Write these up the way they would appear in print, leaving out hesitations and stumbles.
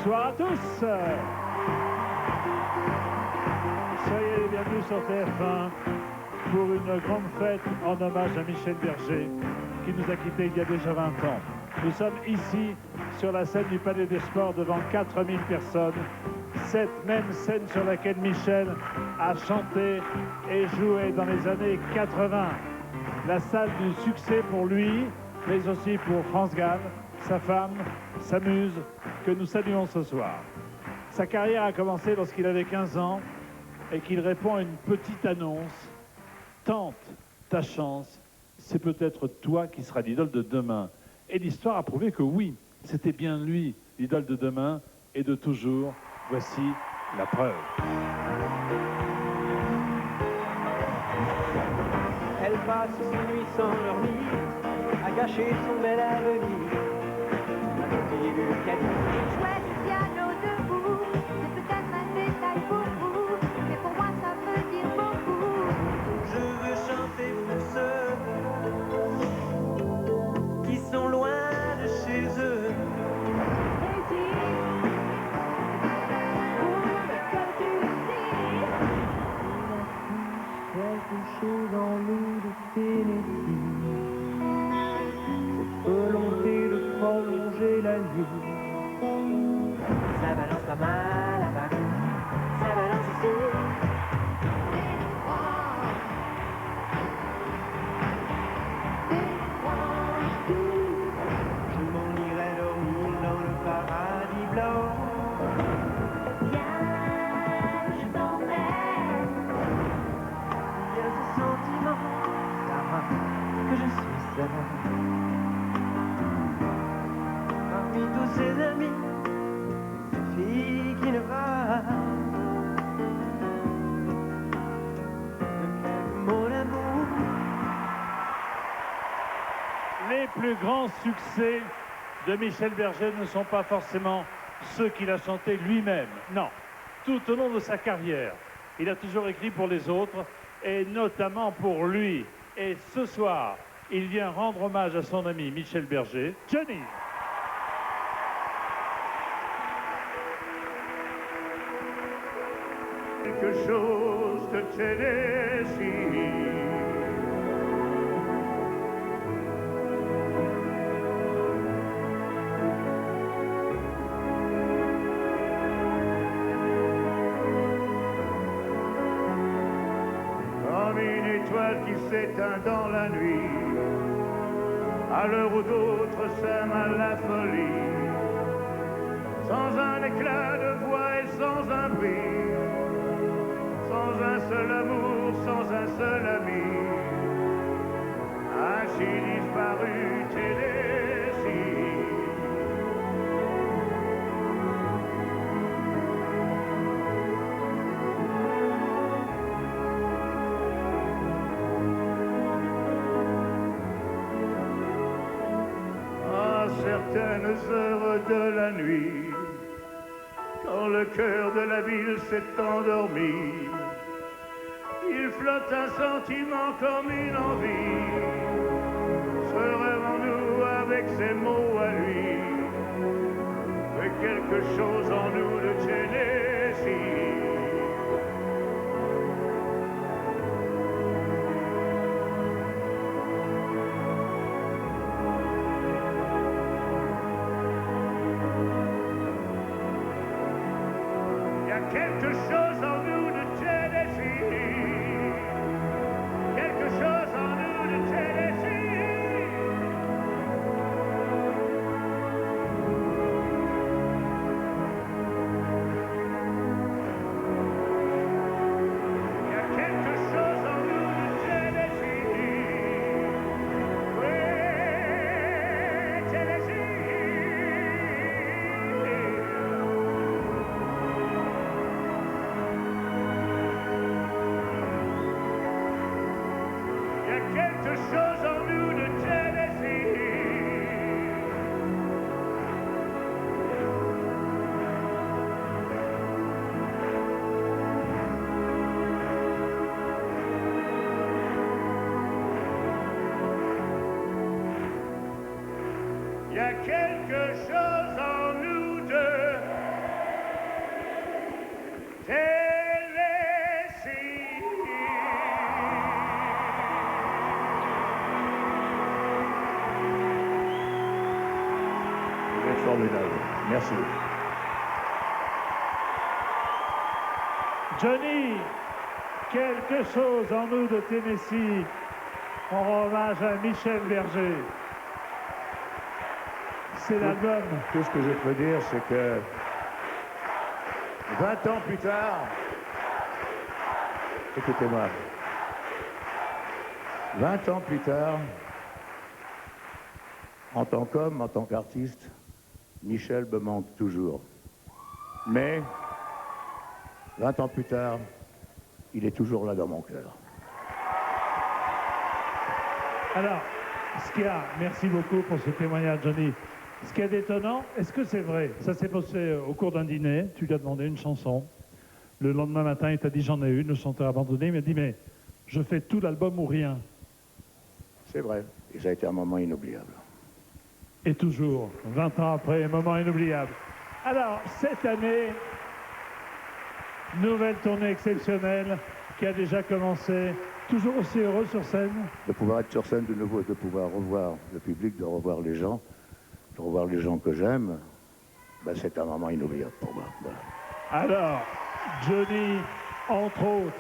Bonsoir à tous. Soyez les bienvenus sur TF1 pour une grande fête en hommage à Michel Berger qui nous a quittés il y a déjà 20 ans. Nous sommes ici sur la scène du Palais des Sports devant 4000 personnes. Cette même scène sur laquelle Michel a chanté et joué dans les années 80. La salle du succès pour lui, mais aussi pour France Gall, sa femme, sa muse, que nous saluons ce soir. Sa carrière a commencé lorsqu'il avait 15 ans et qu'il répond à une petite annonce. Tente ta chance, c'est peut-être toi qui seras l'idole de demain. Et l'histoire a prouvé que oui, c'était bien lui, l'idole de demain et de toujours. Voici la preuve. Elle passe ses nuits sans dormir, à gâcher son bel avenir. La petite Lucanie. Jouer du piano debout, c'est peut-être un détail pour vous, mais pour moi ça veut dire beaucoup. Je veux chanter pour ceux qui sont loin de chez eux. Quelque chose en nous de Tennessee, cette volonté de prolonger la nuit. Ça balance pas mal à Paris, ça balance ici. Je m'en irai dormir dans le paradis blanc. Je t'emmène. Il y a ce sentiment, Sarah, que je suis seul. Parmi tous ses amis, une fille qui ne va de quelques mots d'amour. Les plus grands succès de Michel Berger ne sont pas forcément ceux qu'il a chantés lui-même. Non, tout au long de sa carrière, il a toujours écrit pour les autres et notamment pour lui. Et ce soir, il vient rendre hommage à son ami Michel Berger, Johnny. Quelque chose de Tennessee. Comme une étoile qui s'éteint dans la nuit, à l'heure où d'autres s'aiment à la folie, sans un éclat de voix et sans un bruit, sans un seul amour, sans un seul ami, ainsi disparu Tennessee. À certaines heures de la nuit, quand le cœur de la ville s'est endormi, il flotte un sentiment comme une envie. Se rêve en nous avec ses mots à lui, mais quelque chose en nous de Tennessee. Il y a quelque chose en nous de Tennessee. Quelque chose en nous de Tennessee. Il y a quelque chose en nous de Tennessee. Oui, Tennessee. Il y a quelque chose en nous de Tennessee. Il y a quelque chose en nous de formidable. Merci. Johnny, quelque chose en nous de Tennessee, en rend hommage à Michel Berger. C'est l'album. Tout ce que je peux dire, c'est que 20 ans plus tard, écoutez-moi, 20 ans plus tard, en tant qu'homme, en tant qu'artiste, Michel me manque toujours. Mais 20 ans plus tard, il est toujours là dans mon cœur. Alors, merci beaucoup pour ce témoignage, Johnny. Ce qui est étonnant, est-ce que c'est vrai? Ça s'est passé au cours d'un dîner, tu lui as demandé une chanson. Le lendemain matin, il t'a dit j'en ai une, le chanteur abandonné. Il m'a dit mais je fais tout l'album ou rien. C'est vrai, et ça a été un moment inoubliable. Et toujours, 20 ans après, un moment inoubliable. Alors, cette année, nouvelle tournée exceptionnelle qui a déjà commencé. Toujours aussi heureux sur scène? De pouvoir être sur scène de nouveau, de pouvoir revoir le public, de revoir les gens, de revoir les gens que j'aime, ben c'est un moment inoubliable pour moi. Voilà. Alors, Johnny, entre autres,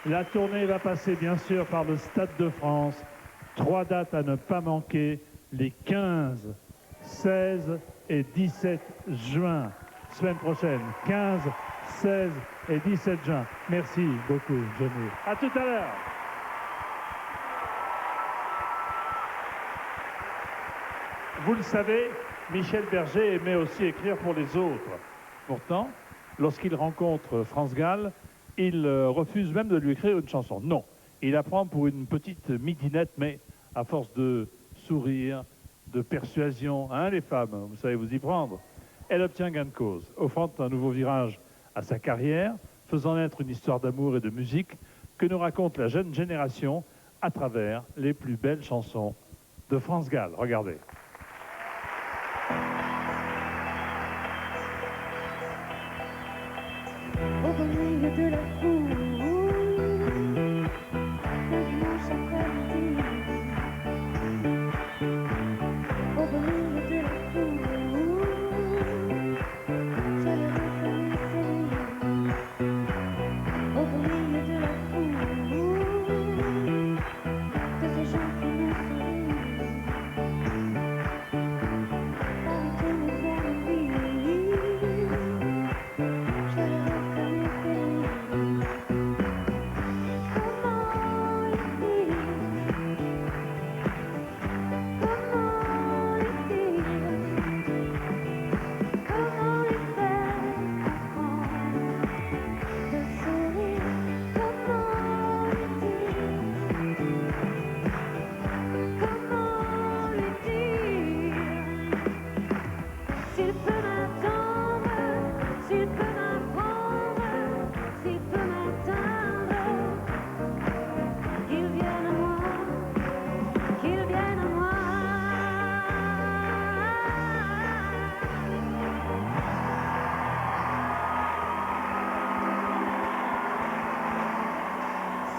la tournée va passer bien sûr par le Stade de France. 3 dates à ne pas manquer, les 15, 16 et 17 juin, semaine prochaine. 15, 16 et 17 juin. Merci beaucoup, Johnny. À tout à l'heure. Vous le savez, Michel Berger aimait aussi écrire pour les autres. Pourtant, lorsqu'il rencontre France Gall, il refuse même de lui écrire une chanson. Non, il la prend pour une petite midinette, mais à force de sourire, de persuasion, hein, les femmes, vous savez vous y prendre, elle obtient gain de cause, offrant un nouveau virage à sa carrière, faisant naître une histoire d'amour et de musique que nous raconte la jeune génération à travers les plus belles chansons de France Gall. Regardez. Au milieu de la foule, le dimanche après-midi. Au milieu de la foule, je le reconnaissais. Au milieu de la foule, de ces gens qui me sourient. Arrêtez-moi vers lui. Je le reconnaissais. Comment le dire? Comment le dire? Comment lui faire comprendre? De sourire, comment le dire? Comment lui dire? S'il peut m'attendre, s'il peut m'apprendre, s'il peut m'atteindre, qu'il vienne à moi, qu'il vienne à moi.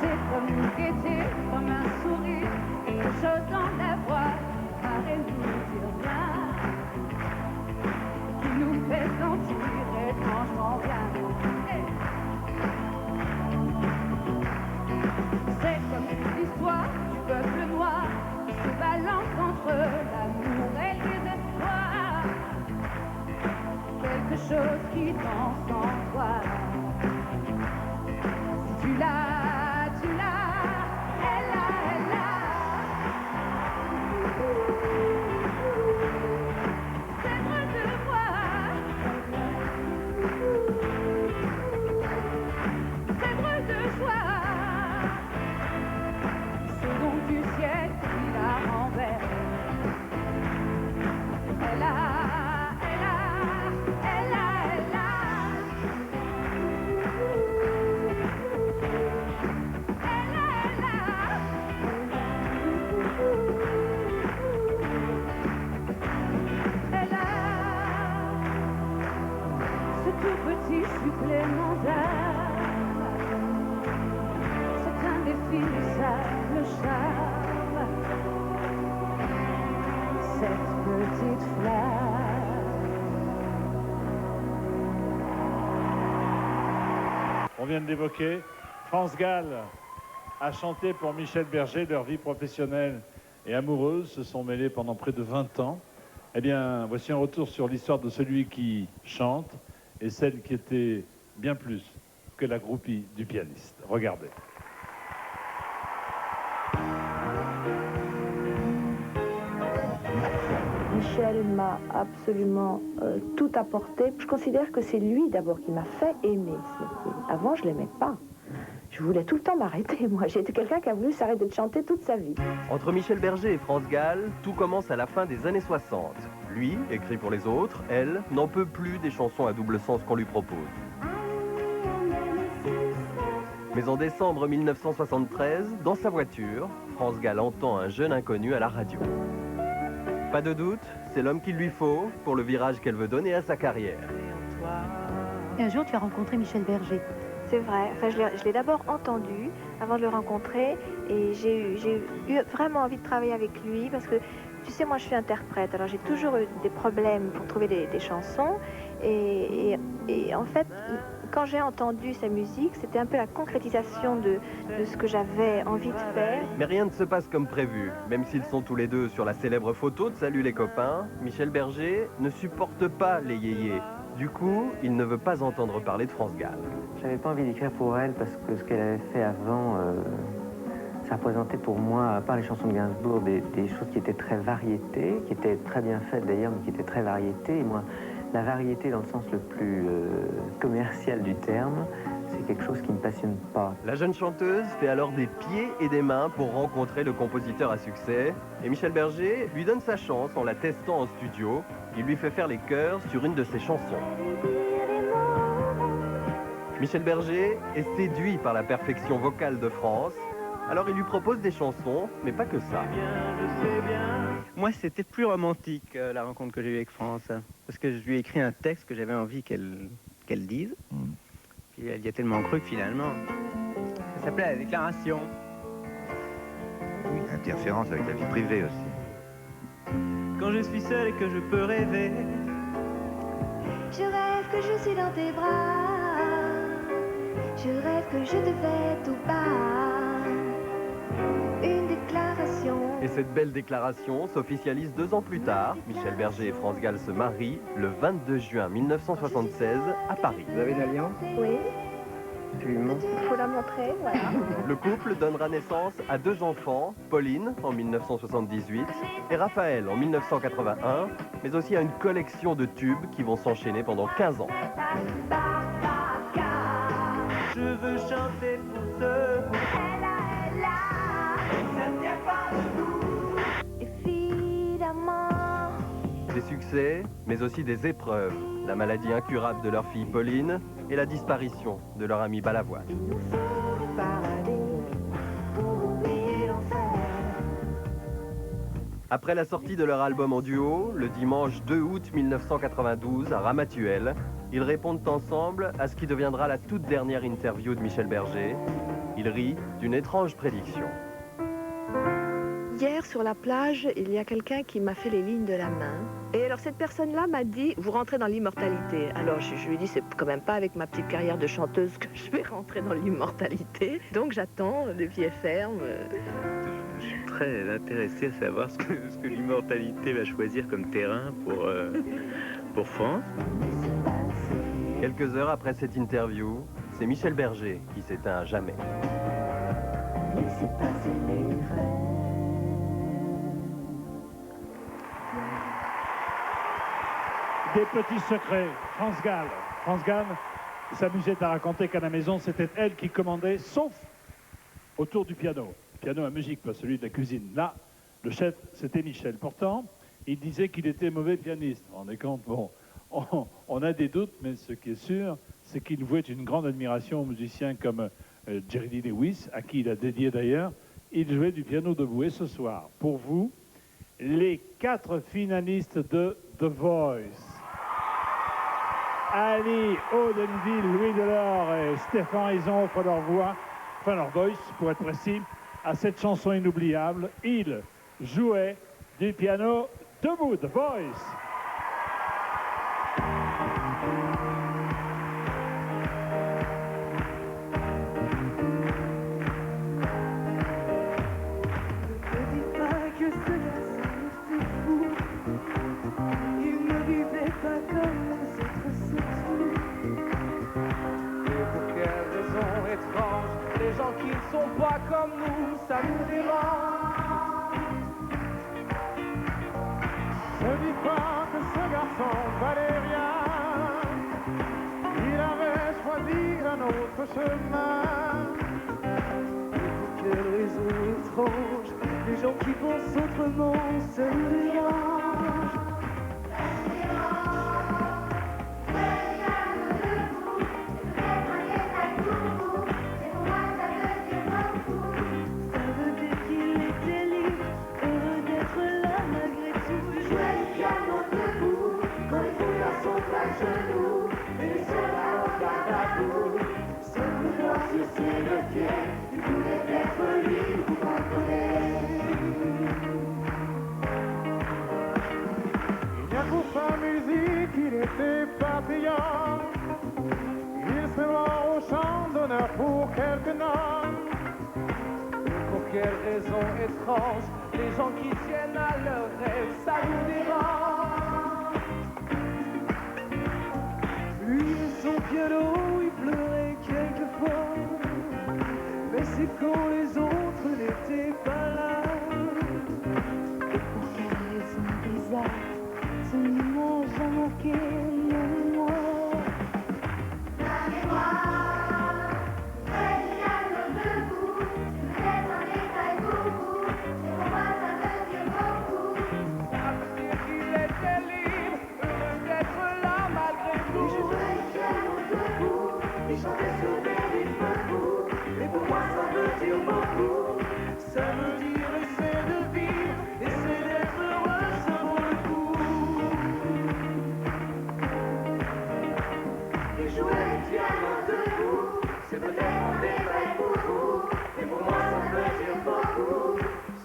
C'est comme une gaieté, comme un sourire, quelque chose dans la voix, paraît nous dire rien, qui nous fait sentir étrangement bien. C'est comme l'histoire du peuple noir qui se balance entre l'amour et le désespoir. Quelque chose qui danse en toi. Si tu l'as, tu l'as, elle l'a, elle l'a. C'est vrai de moi. C'est vrai de joie. Ce don du ciel qui la renverse. Elle a, elle a, elle a, elle a. Elle a ce tout petit supplément d'âme. C'est indéfinissable charme. Cette petite flamme. on vient de l'évoquer. France Gall a chanté pour Michel Berger. Leur vie professionnelle et amoureuse se sont mêlées pendant près de 20 ans. Eh bien, voici un retour sur l'histoire de celui qui chante et celle qui était bien plus que la groupie du pianiste. Regardez. Michel m'a absolument tout apporté. Je considère que c'est lui d'abord qui m'a fait aimer ce métier. Avant, je ne l'aimais pas. Je voulais tout le temps m'arrêter, moi. J'étais quelqu'un qui a voulu s'arrêter de chanter toute sa vie. Entre Michel Berger et France Gall, tout commence à la fin des années 60. Lui, écrit pour les autres, elle, n'en peut plus des chansons à double sens qu'on lui propose. Mais en décembre 1973, dans sa voiture, France Gall entend un jeune inconnu à la radio. Pas de doute, c'est l'homme qu'il lui faut pour le virage qu'elle veut donner à sa carrière. Et un jour, tu as rencontré Michel Berger. C'est vrai. Enfin, je l'ai d'abord entendu avant de le rencontrer et j'ai eu vraiment envie de travailler avec lui parce que, tu sais, moi je suis interprète, alors j'ai toujours eu des problèmes pour trouver des chansons et en fait, quand j'ai entendu sa musique, c'était un peu la concrétisation de ce que j'avais envie de faire. Mais rien ne se passe comme prévu. Même s'ils sont tous les deux sur la célèbre photo de Salut les copains, Michel Berger ne supporte pas les yéyés. Du coup, il ne veut pas entendre parler de France Gall. J'avais pas envie d'écrire pour elle parce que ce qu'elle avait fait avant, ça représentait pour moi, à part les chansons de Gainsbourg, des choses qui étaient très variétés, qui étaient très bien faites d'ailleurs, mais qui étaient très variétés. Et moi, la variété dans le sens le plus commercial du terme, c'est quelque chose qui ne me passionne pas. La jeune chanteuse fait alors des pieds et des mains pour rencontrer le compositeur à succès. Et Michel Berger lui donne sa chance en la testant en studio. Il lui fait faire les chœurs sur une de ses chansons. Michel Berger est séduit par la perfection vocale de France. Alors il lui propose des chansons, mais pas que ça. Moi, c'était plus romantique, la rencontre que j'ai eue avec France. Parce que je lui ai écrit un texte que j'avais envie qu'elle dise. Puis elle y a tellement cru que finalement, ça s'appelait La Déclaration. Oui, interférence avec la vie privée aussi. Quand je suis seul et que je peux rêver, Je rêve que je suis dans tes bras. Je rêve que je te fais tout bas. Une déclaration. Et cette belle déclaration s'officialise 2 ans plus tard. Michel Berger et France Gall se marient le 22 juin 1976 à Paris. Vous avez une alliance? Oui, Absolument. il faut la montrer, voilà. Le couple donnera naissance à 2 enfants, Pauline en 1978 et Raphaël en 1981, mais aussi à une collection de tubes qui vont s'enchaîner pendant 15 ans. je veux chanter pour ceux. Évidemment. Des succès, mais aussi des épreuves. La maladie incurable de leur fille Pauline et la disparition de leur ami Balavoine. Après la sortie de leur album en duo, le dimanche 2 août 1992 à Ramatuelle, ils répondent ensemble à ce qui deviendra la toute dernière interview de Michel Berger. Ils rient d'une étrange prédiction. Hier, sur la plage, il y a quelqu'un qui m'a fait les lignes de la main. Et alors, cette personne-là m'a dit, vous rentrez dans l'immortalité. Alors, je lui ai dit, c'est quand même pas avec ma petite carrière de chanteuse que je vais rentrer dans l'immortalité. Donc, j'attends de pied ferme. Je suis très intéressé à savoir ce que l'immortalité va choisir comme terrain pour France. Quelques heures après cette interview, c'est Michel Berger qui s'éteint à jamais. Des petits secrets. France Gall. France Gall s'amusait à raconter qu'à la maison, c'était elle qui commandait, sauf autour du piano. Piano à musique, pas celui de la cuisine. Là, le chef, c'était Michel. Pourtant, il disait qu'il était mauvais pianiste. On est compte, bon, on a des doutes, mais ce qui est sûr, c'est qu'il vouait une grande admiration aux musiciens comme Jerry Lee Lewis, à qui il a dédié d'ailleurs. Il jouait du piano debout. Et ce soir, pour vous, les 4 finalistes de The Voice. Ali, Audenville, Louis Delors et Stéphane, ils ont offert leur voix, enfin leur voice pour être précis, à cette chanson inoubliable. Ils jouaient du piano debout, The Voice. Ne dis pas que ce garçon valait rien. Il avait choisi un autre chemin. Pour quelle raison étrange, les gens qui pensent autrement se mélangent. Ça veut dire qu'il était libre, heureux d'être là malgré tout. Il jouait le piano debout, quand les fouillards sont à genoux, et les soldats au garde à bout. Simplement sur ses deux pieds, il voulait être libre, vous comprenez. Il n'y a pour sa musique, il n'était pas payant. Il serait mort au champ d'honneur pour quelques noms. Pour quelle raison étrange, les gens qui tiennent à leurs rêves, ça vous dérange. Lui et son piano, il pleurait quelquefois, mais c'est quand les autres n'étaient pas là. Et pour quelle raison bizarre, ce n'image a marqué ma mémoire. La mémoire, près du piano debout, peut-être un détail beaucoup, mais pour moi ça veut dire beaucoup. Ça veut dire qu'il était libre, heureux d'être là malgré tout. Il jouait le piano debout, il chantait sur des rythmes fous, mais pour moi ça veut dire beaucoup. Ça veut dire essayer de vivre, essayer d'être heureux, ça vaut le coup. Il jouait le piano debout, c'est peut-être un détail pour vous, mais pour moi ça veut dire beaucoup.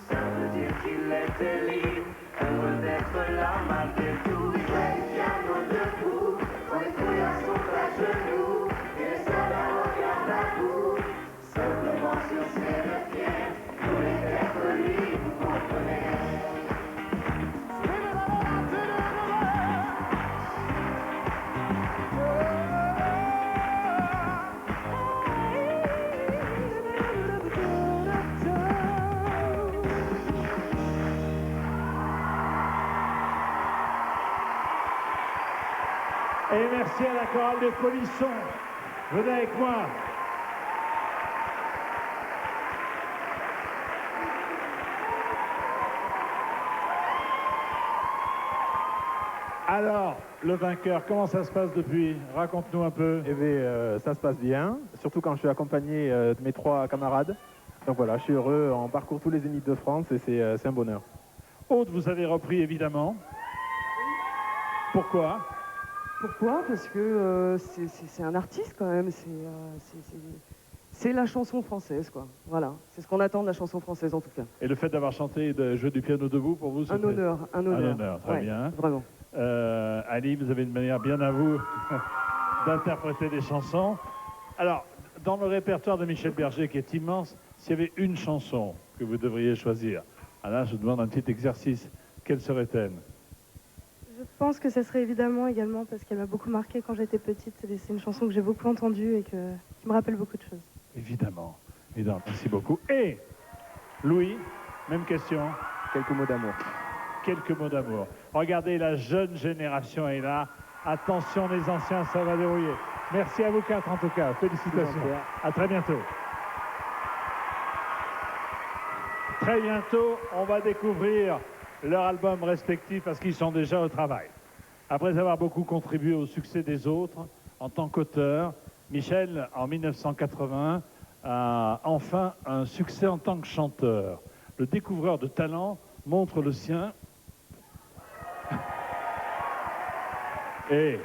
Ça veut dire qu'il était libre, heureux d'être là malgré tout. Il jouait le piano debout, quand les fouillards sont à genoux, et les soldats regardent à bout. Simplement sur ses deux pieds, il voulait être libre, vous comprenez. Et merci à la chorale des Polissons. Venez avec moi. Alors, le vainqueur, comment ça se passe depuis? Raconte-nous un peu. Eh bien, ça se passe bien, surtout quand je suis accompagné de mes 3 camarades. Donc voilà, je suis heureux, on parcourt tous les Zéniths de France et c'est un bonheur. Aude, vous avez repris évidemment. Pourquoi? Pourquoi? Parce que c'est un artiste quand même, c'est la chanson française, quoi. Voilà, c'est ce qu'on attend de la chanson française en tout cas. Et le fait d'avoir chanté et de jouer du piano debout, pour vous, Un honneur, un honneur. Un honneur, très Ouais, bien. Vraiment. Ali, vous avez une manière bien à vous d'interpréter des chansons. Alors, dans le répertoire de Michel Berger, qui est immense, s'il y avait une chanson que vous devriez choisir, alors là, je vous demande un petit exercice. Quelle serait-elle? Je pense que ça serait évidemment également parce qu'elle m'a beaucoup marqué quand j'étais petite. C'est une chanson que j'ai beaucoup entendue et qui me rappelle beaucoup de choses. Évidemment, évidemment. Merci beaucoup. Et Louis, même question. Quelques mots d'amour. Quelques mots d'amour. Regardez, la jeune génération est là. Attention, les anciens, ça va dérouiller. Merci à vous 4 en tout cas. Félicitations. À très bientôt. Très bientôt, on va découvrir leur album respectif parce qu'ils sont déjà au travail. Après avoir beaucoup contribué au succès des autres, en tant qu'auteur, Michel, en 1981, a enfin un succès en tant que chanteur. Le découvreur de talent montre le sien. Et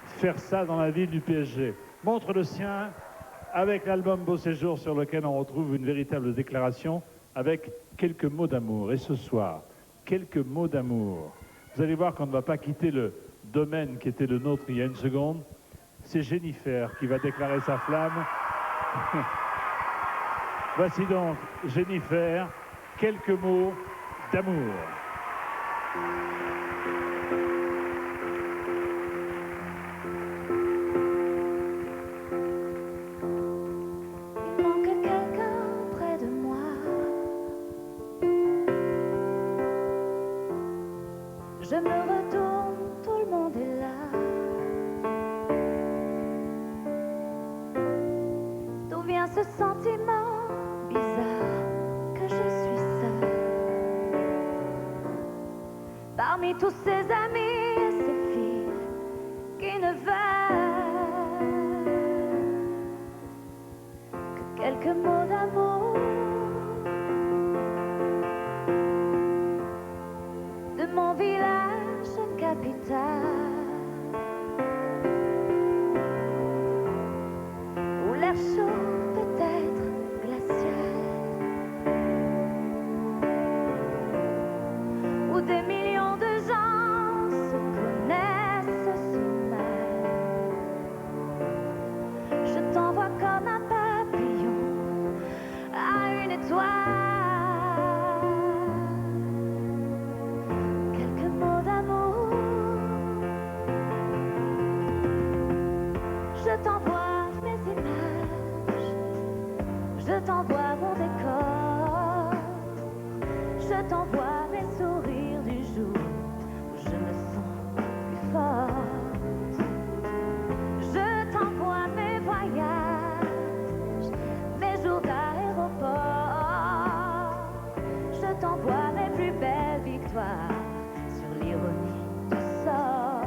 faire ça dans la ville du PSG. Montre le sien avec l'album Beau Séjour sur lequel on retrouve une véritable déclaration avec quelques mots d'amour. Et ce soir, quelques mots d'amour. Vous allez voir qu'on ne va pas quitter le domaine qui était le nôtre il y a une seconde. C'est Jennifer qui va déclarer sa flamme. Voici donc Jennifer, quelques mots d'amour. Il manque quelqu'un près de moi. je me retourne, tout le monde est là. D'où vient ce sentiment bizarre que je suis seule? Parmi tous ces amis et ces filles qui ne veulent que quelques mots d'amour, de mon village capital, où l'air chaud peut être glacial, où des millions de gens se connaissent si mal. Je t'envoie comme un papillon à une étoile. Je t'envoie mes images, je t'envoie mon décor, je t'envoie mes sourires du jour où je me sens plus forte. Je t'envoie mes voyages, mes jours d'aéroport, je t'envoie mes plus belles victoires sur l'ironie du sort.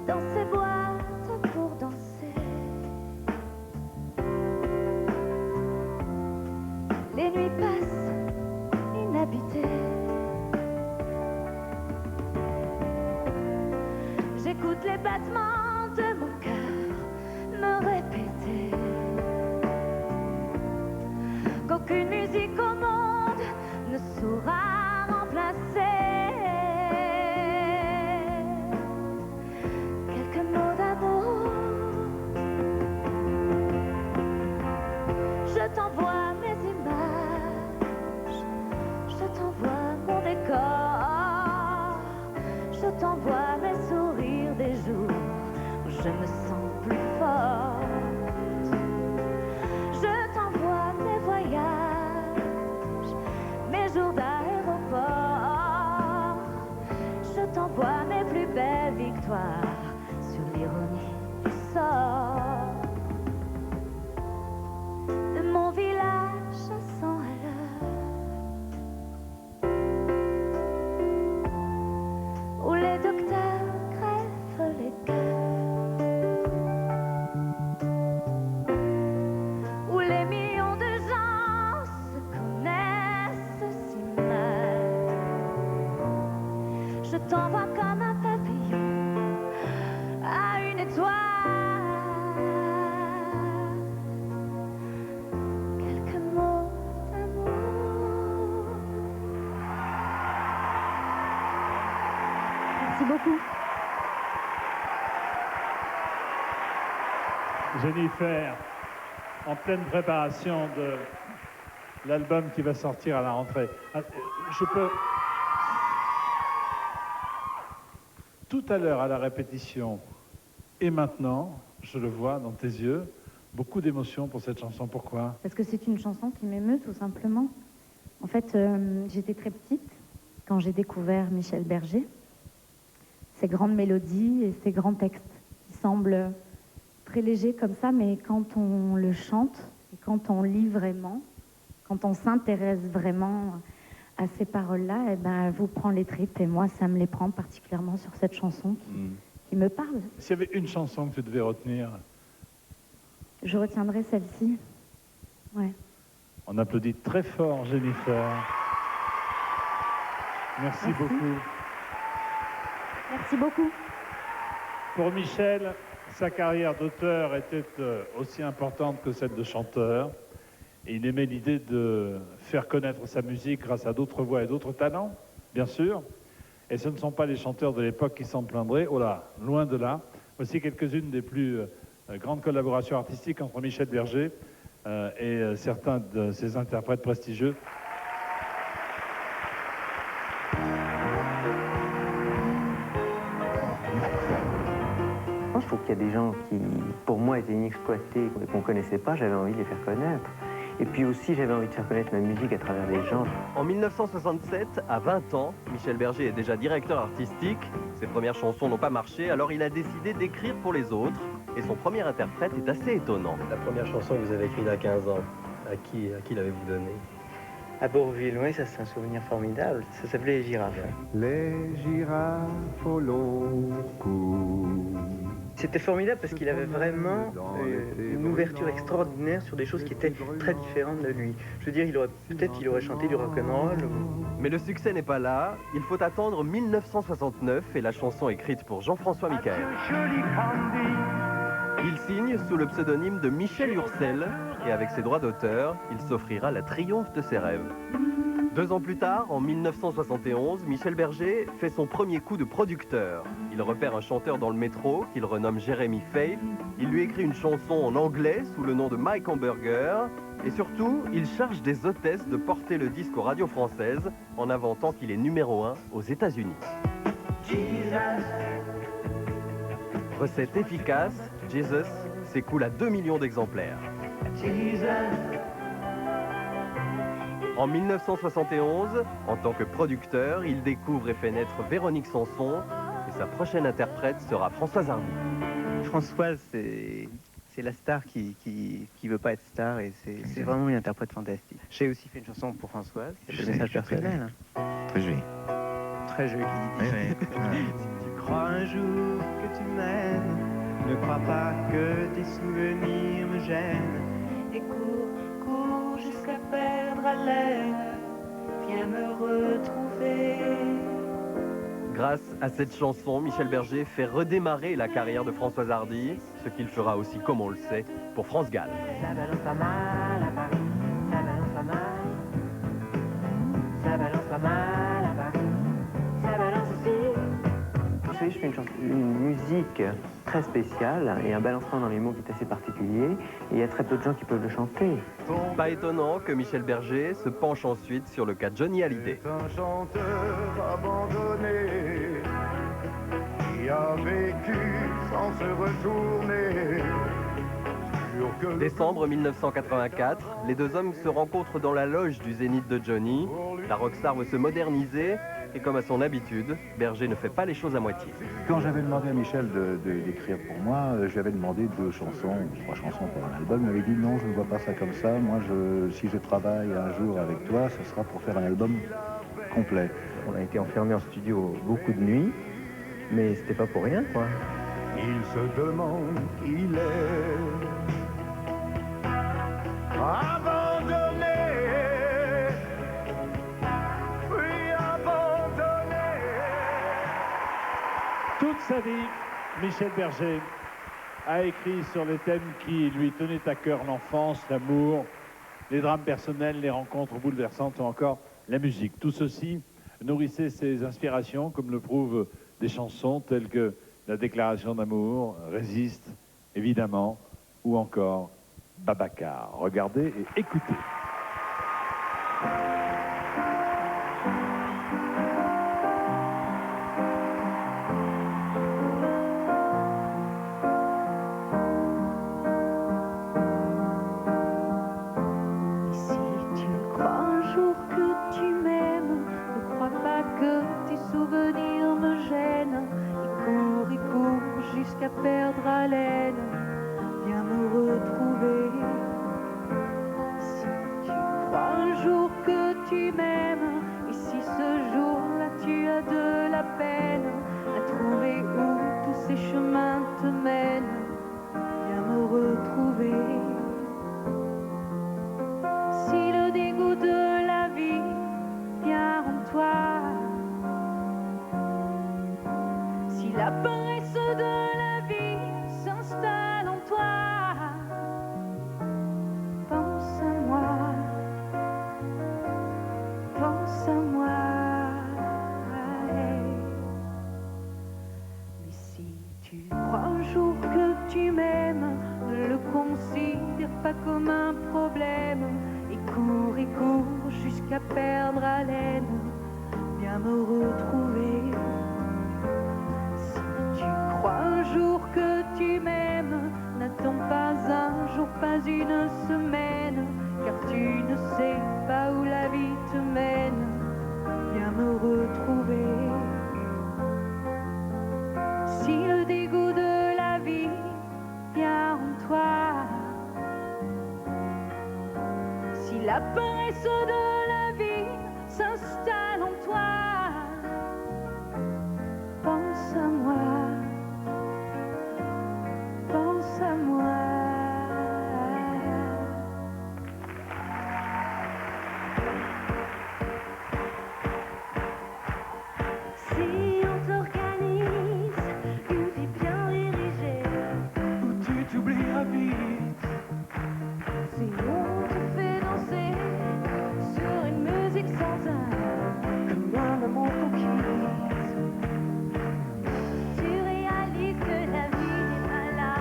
Dans ces boîtes pour danser, les nuits passent inhabitées. J'écoute les battements de mon cœur me répéter qu'aucune musique au monde ne saura remplacer. Je t'envoie mes images, je t'envoie mon décor, je t'envoie mes sourires des jours où je me sens plus forte. Je t'envoie mes voyages, mes jours d'aéroport, je t'envoie mes plus belles victoires sur l'ironie du sort. Mon village à 100 à l'heure, où les docteurs greffent les cœurs, où les millions de gens se connaissent si mal. Je t'envoie comme un papillon à une étoile. Merci beaucoup. Jennifer, en pleine préparation de l'album qui va sortir à la rentrée. Je peux... Tout à l'heure à la répétition et maintenant, je le vois dans tes yeux, beaucoup d'émotions pour cette chanson. Pourquoi? Parce que c'est une chanson qui m'émeut, tout simplement. En fait, j'étais très petite quand j'ai découvert Michel Berger. Ces grandes mélodies et ces grands textes qui semblent très légers comme ça, mais quand on le chante et quand on lit vraiment, quand on s'intéresse vraiment à ces paroles-là, eh ben, elle vous prend les tripes. Et moi, ça me les prend particulièrement sur cette chanson qui me parle. S'il y avait une chanson que tu devais retenir? Je retiendrai celle-ci. Ouais. On applaudit très fort Jennifer. Merci beaucoup. Merci beaucoup. Pour Michel, sa carrière d'auteur était aussi importante que celle de chanteur. Et il aimait l'idée de faire connaître sa musique grâce à d'autres voix et d'autres talents, bien sûr. Et ce ne sont pas les chanteurs de l'époque qui s'en plaindraient. Oh là, loin de là. Voici quelques-unes des plus grandes collaborations artistiques entre Michel Berger et certains de ses interprètes prestigieux. Je trouve qu'il y a des gens qui, pour moi, étaient inexploités et qu'on ne connaissait pas, j'avais envie de les faire connaître. Et puis aussi, j'avais envie de faire connaître ma musique à travers les gens. En 1967, à 20 ans, Michel Berger est déjà directeur artistique. Ses premières chansons n'ont pas marché, alors il a décidé d'écrire pour les autres. Et son premier interprète est assez étonnant. La première chanson que vous avez écrite à 15 ans, à qui l'avez-vous donnée? À Bourville, oui, ça c'est un souvenir formidable. Ça s'appelait Les Girafes. Les girafes au long cours. C'était formidable parce qu'il avait vraiment une ouverture extraordinaire sur des choses qui étaient très différentes de lui. Je veux dire, peut-être qu'il aurait chanté du rock'n'roll. Mais le succès n'est pas là. Il faut attendre 1969 et la chanson écrite pour Jean-François Michael. Il signe sous le pseudonyme de Michel Ursel et avec ses droits d'auteur, il s'offrira la triomphe de ses rêves. 2 ans plus tard, en 1971, Michel Berger fait son premier coup de producteur. Il repère un chanteur dans le métro qu'il renomme Jérémy Faith. Il lui écrit une chanson en anglais sous le nom de Mike Hamburger. Et surtout, il charge des hôtesses de porter le disque aux radios françaises en inventant qu'il est numéro 1 aux États-Unis. Recette efficace, Jesus s'écoule à 2 millions d'exemplaires. En 1971, en tant que producteur, il découvre et fait naître Véronique Sanson et sa prochaine interprète sera Françoise Hardy. Françoise, c'est la star qui veut pas être star et c'est vraiment une interprète fantastique. J'ai aussi fait une chanson pour Françoise, c'est un message personnel. Très joli. Très joli. Oui, oui. Si tu crois un jour que tu m'aimes, ne crois pas que tes souvenirs me gênent. Et cours jusqu'à perdre haleine, viens me retrouver. Grâce à cette chanson, Michel Berger fait redémarrer la carrière de Françoise Hardy, ce qu'il fera aussi, comme on le sait, pour France Gall. Ça balance pas mal à Paris, ça balance pas mal. Ça balance pas mal à Paris, ça balance aussi. Vous savez, je fais une musique très spéciale et un balancement dans les mots qui est assez particulier. Et il y a très peu de gens qui peuvent le chanter. Pas étonnant que Michel Berger se penche ensuite sur le cas Johnny Hallyday. C'est un chanteur abandonné qui a vécu sans se retourner. Décembre 1984, les 2 hommes se rencontrent dans la loge du Zénith de Johnny. La rockstar veut se moderniser et comme à son habitude, Berger ne fait pas les choses à moitié. Quand j'avais demandé à Michel d'écrire pour moi, je lui avais demandé 2 chansons, 3 chansons pour un album. Il m'avait dit non, je ne vois pas ça comme ça. Moi, si je travaille un jour avec toi, ce sera pour faire un album complet. On a été enfermés en studio beaucoup de nuits, mais c'était pas pour rien, quoi. Il se demande qui il est. Abandonné, oui, abandonné. Toute sa vie, Michel Berger a écrit sur les thèmes qui lui tenaient à cœur: l'enfance, l'amour, les drames personnels, les rencontres bouleversantes ou encore la musique. Tout ceci nourrissait ses inspirations, comme le prouvent des chansons telles que La déclaration d'amour, Résiste, évidemment, ou encore Babacar. Regardez et écoutez. Et si tu crois un jour que tu m'aimes, ne crois pas que tes souvenirs me gênent. Et cours jusqu'à perdre haleine, viens me retrouver. Si tu crois un jour que tu m'aimes, et si ce jour-là tu as de la peine à trouver où tous ces chemins te mènent, viens me retrouver. Si le dégoût de la vie vient en toi, si la paresse de la vie s'installe en toi, pense à moi, pense à moi. Mais si tu crois un jour que tu m'aimes, ne le considère pas comme un problème. Et cours jusqu'à perdre haleine, viens me retrouver. Tu crois un jour que tu m'aimes, n'attends pas un jour, pas une semaine, car tu ne sais pas où la vie te mène. Viens me retrouver. Si le dégoût de la vie vient en toi, si la paresse de la vie s'installe en toi, pense à moi, pense à moi. Si on t'organise une vie bien dirigée, où tu t'oublieras vite, si on te fait danser sur une musique sans âme, comme un amour conquise, tu réalises que la vie n'est pas là,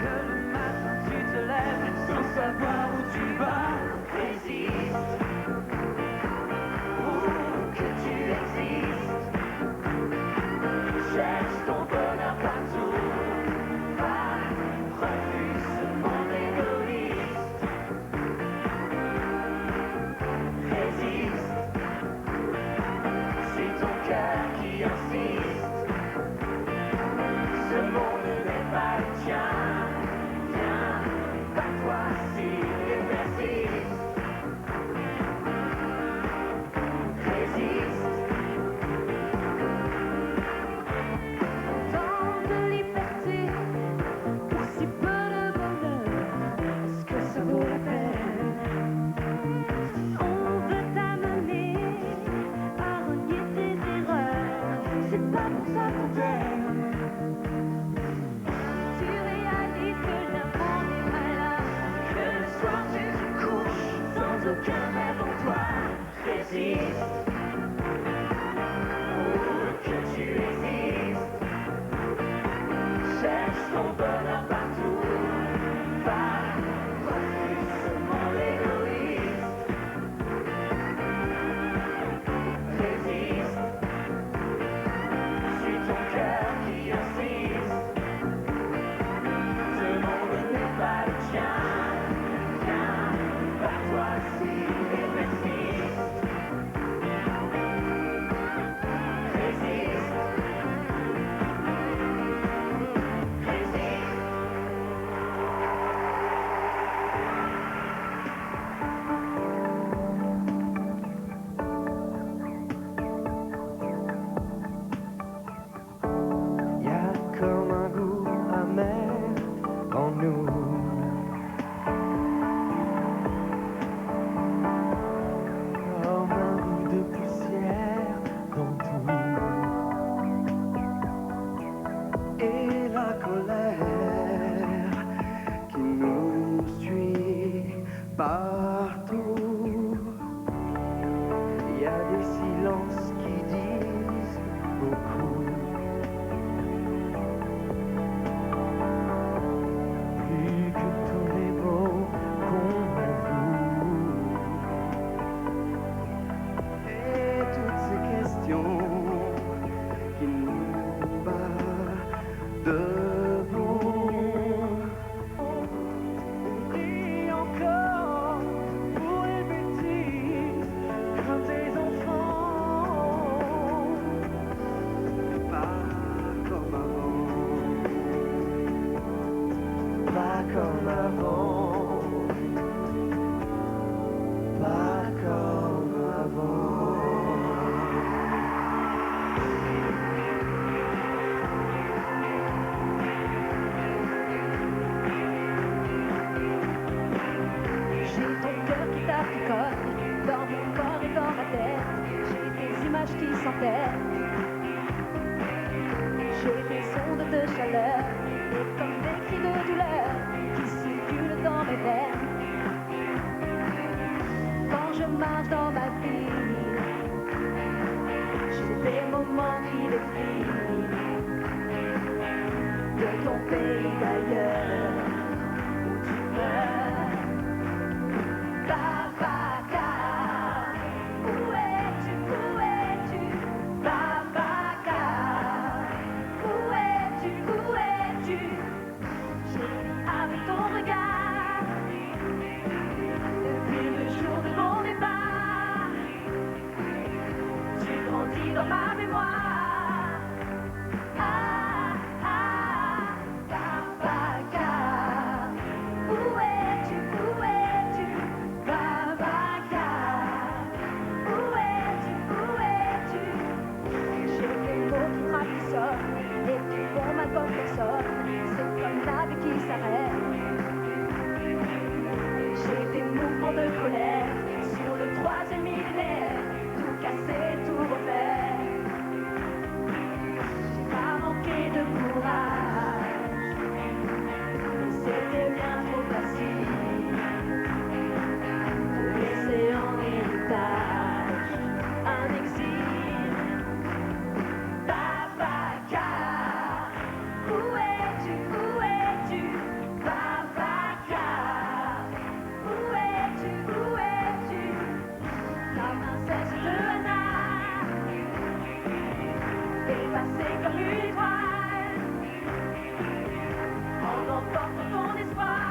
que le matin tu te lèves sans savoir où tu vas. Résiste pour que tu existes. Cherche ton bonheur partout. Refuse ce monde égoïste. Résiste. C'est ton cœur qui insiste. Ce monde n'est pas le tien. Viens, bats-toi s'il est persiste. Résiste. Tant de liberté pour si peu de bonheur, est-ce que ça vaut la peine? On veut t'amener à renier tes erreurs, c'est pas pour ça qu'on t'aime. Tu réalises que l'amour n'est pas là, que le soir tu te couches sans aucun rêve en toi. Résiste pour que tu existes. Cherche ton bonheur partout. Va, refuse ce monde égoïste. Résiste. Suis ton cœur qui insiste. Ce monde n'est pas le tien. Viens, bats-toi s'il est persiste. Résiste. Y a comme un goût amer en nous. Comme un goût de poussière dans tout. Et la colère qui nous suit partout. Y a des silences qui disent beaucoup. Plus que tous les mots qu'on avoue. Et toutes ces questions qui nous battent debout. On prie encore pour les bêtises comme des enfants. Pas comme avant. Pas comme avant. Pas comme avant. J'ai ton cœur qui t'apicote dans mon corps et dans ma tête. J'ai des images qui s'enterrent. J'ai des ondes de chaleur et comme des cris de douleur qui circulent dans mes veines. Quand je marche dans ma vie, j'ai des moments qui défilent de ton pays d'ailleurs où tu meurs. Bavaka, où es-tu, Bavaka, où es-tu, j'ai avec ton regard, depuis dans ma mémoire. Ah, ah, Babacar, où es-tu, Babacar, où es-tu, j'ai des mots qui frapissonnent, et puis pour ma porte sonne, c'est comme la vie qui s'arrête. J'ai des mouvements de colère sur le 3e millénaire, tout cassé, tout refaire. J'ai pas manqué de courage, mais c'était bien trop facile de laisser en héritage un exil. Babacar, où es-tu, Babacar, où es-tu, la princesse de hasard est passée comme une étoile en emportant ton espoir.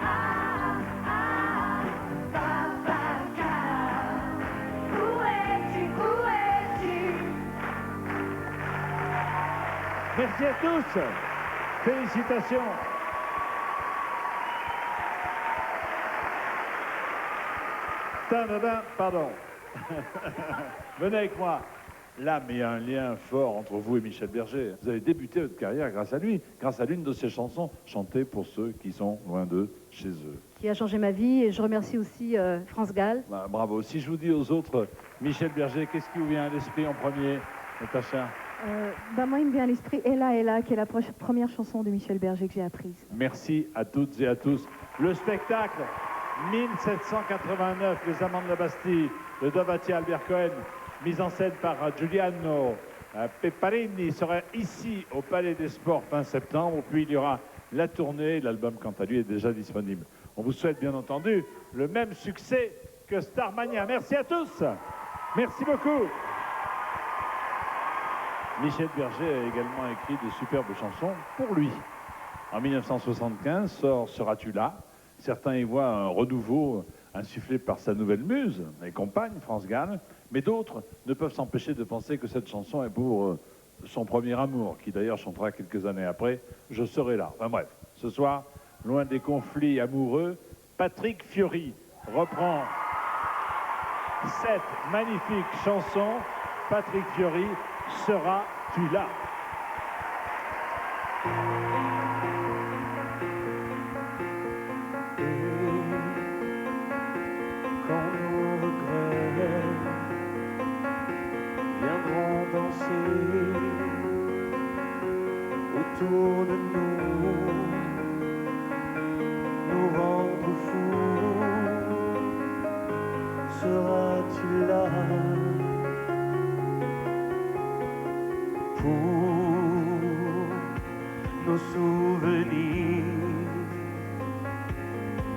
Ah, ah, Babacar, où es-tu, Merci à tous. Félicitations. Pardon. Venez avec moi. Là, mais il y a un lien fort entre vous et Michel Berger. Vous avez débuté votre carrière grâce à lui, grâce à l'une de ses chansons chantées pour ceux qui sont loin d'eux, chez eux. Qui a changé ma vie, et je remercie aussi France Gall. Bah, bravo. Si je vous dis aux autres, Michel Berger, qu'est-ce qui vous vient à l'esprit en premier, Natacha? Moi, il me vient à l'esprit Ella, qui est la première chanson de Michel Berger que j'ai apprise. Merci à toutes et à tous. Le spectacle 1789, Les Amants de la Bastille, de Dovati Albert Cohen, mise en scène par Giuliano Peparini, sera ici au Palais des Sports fin septembre. Puis il y aura la tournée. L'album, quant à lui, est déjà disponible. On vous souhaite bien entendu le même succès que Starmania. Merci à tous. Merci beaucoup. Michel Berger a également écrit de superbes chansons pour lui. En 1975 sort Seras-tu là? Certains y voient un renouveau insufflé par sa nouvelle muse et compagne, France Gall, mais d'autres ne peuvent s'empêcher de penser que cette chanson est pour son premier amour, qui d'ailleurs chantera quelques années après, Je serai là. Enfin bref, ce soir, loin des conflits amoureux, Patrick Fiori reprend cette magnifique chanson. Patrick Fiori, Seras-tu là? Quand nos regrets viendront danser autour de nous rendre fous, seras-tu là pour nos souvenirs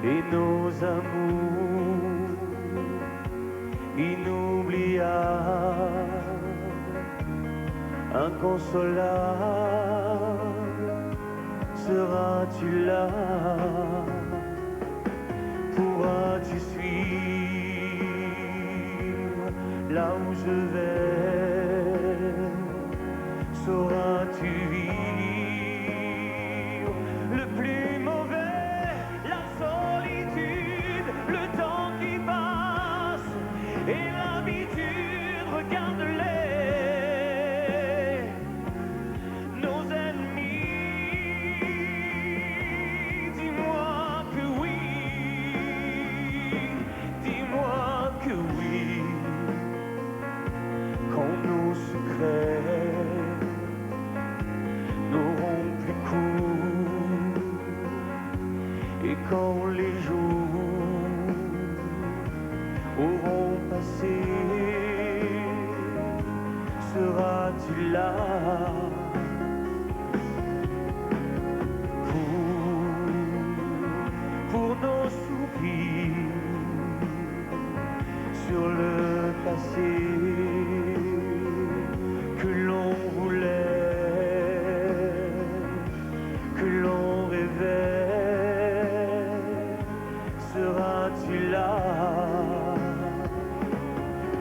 et nos amours inoubliables, inconsolables? Seras-tu là? Pourras-tu suivre là où je vais? Sauras-tu vivre le plus mauvais, la solitude, le temps qui passe et l'habitude? Regarde-les, nos ennemis. Dis-moi que oui, dis-moi que oui. Quand nos secrets n'auront plus cours et quand les jours auront passé, seras-tu là pour nos soupirs sur le passé que l'on voulait, que l'on rêvait? Seras-tu là?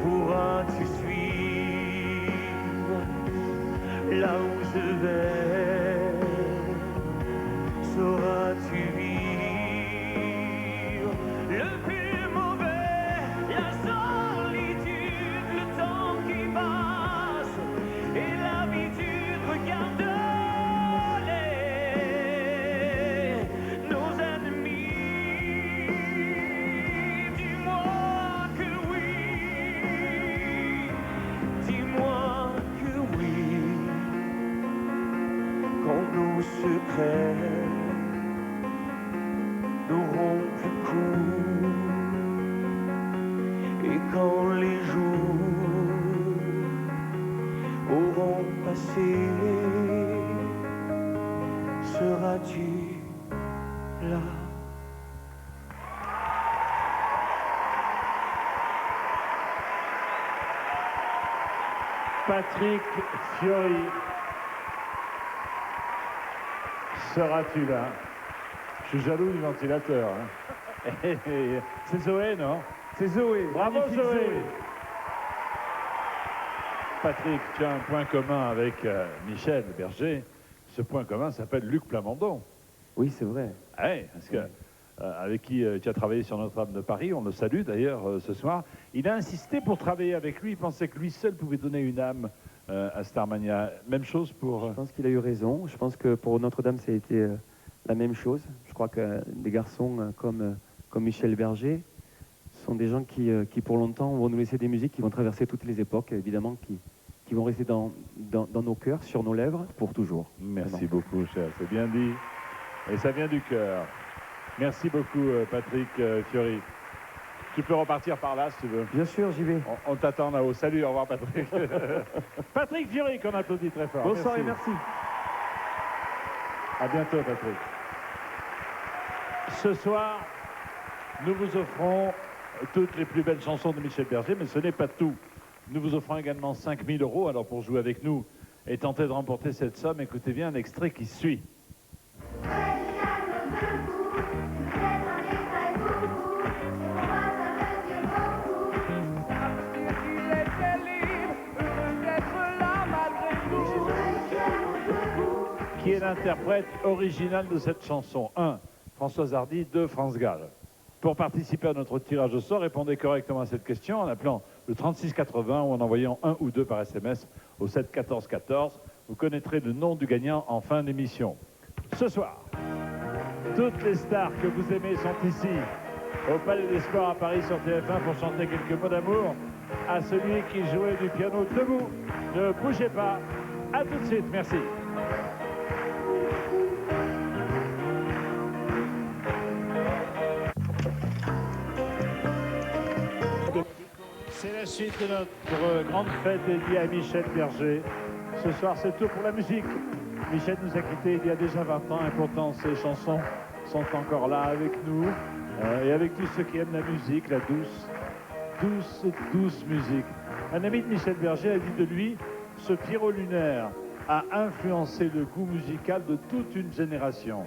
Pourras-tu suivre là où je vais, sauras-tu vivre le plus mauvais, la solitude, le temps qui passe et l'habitude, regarde-les, nos ennemis. Dis-moi que oui, dis-moi que oui, quand nos secrets n'auront plus cours et quand les jours auront passé, seras-tu là? Patrick Fiori, seras-tu là? Je suis jaloux du ventilateur. Hein. C'est Zoé, non? C'est Zoé. Bravo Magnifique Zoé. Patrick, tu as un point commun avec Michel Berger. Ce point commun s'appelle Luc Plamondon. Oui, c'est vrai. Ouais, parce que, avec qui tu as travaillé sur Notre-Dame de Paris, on le salue d'ailleurs ce soir. Il a insisté pour travailler avec lui, il pensait que lui seul pouvait donner une âme à Starmania. Même chose pour... Je pense qu'il a eu raison. Je pense que pour Notre-Dame, ça a été la même chose. Je crois que des garçons comme Michel Berger sont des gens qui, pour longtemps, vont nous laisser des musiques qui vont traverser toutes les époques, évidemment, qui vont rester dans nos cœurs, sur nos lèvres, pour toujours. Merci beaucoup, cher. C'est bien dit. Et ça vient du cœur. Merci beaucoup, Patrick Fiori. Tu peux repartir par là, si tu veux. Bien sûr, j'y vais. On t'attend là-haut. Salut, au revoir, Patrick. Patrick Fiori, qu'on applaudit très fort. Bonsoir et merci. À bientôt, Patrick. Ce soir, nous vous offrons toutes les plus belles chansons de Michel Berger, mais ce n'est pas tout. Nous vous offrons également 5 000 €. Alors, pour jouer avec nous et tenter de remporter cette somme, écoutez bien un extrait qui suit. Qui est l'interprète original de cette chanson? 1. Françoise Hardy. 2. France Gall. Pour participer à notre tirage au sort, répondez correctement à cette question en appelant le 3680 ou en envoyant 1 ou 2 par SMS au 7 14 14. Vous connaîtrez le nom du gagnant en fin d'émission. Ce soir, toutes les stars que vous aimez sont ici, au Palais des Sports à Paris sur TF1 pour chanter quelques mots d'amour à celui qui jouait du piano debout. Ne bougez pas. À tout de suite. Merci. C'est la suite de notre grande fête dédiée à Michel Berger. Ce soir, c'est tout pour la musique. Michel nous a quittés il y a déjà 20 ans et pourtant ses chansons sont encore là avec nous et avec tous ceux qui aiment la musique, la douce musique. Un ami de Michel Berger a dit de lui, ce Pierrot lunaire a influencé le goût musical de toute une génération.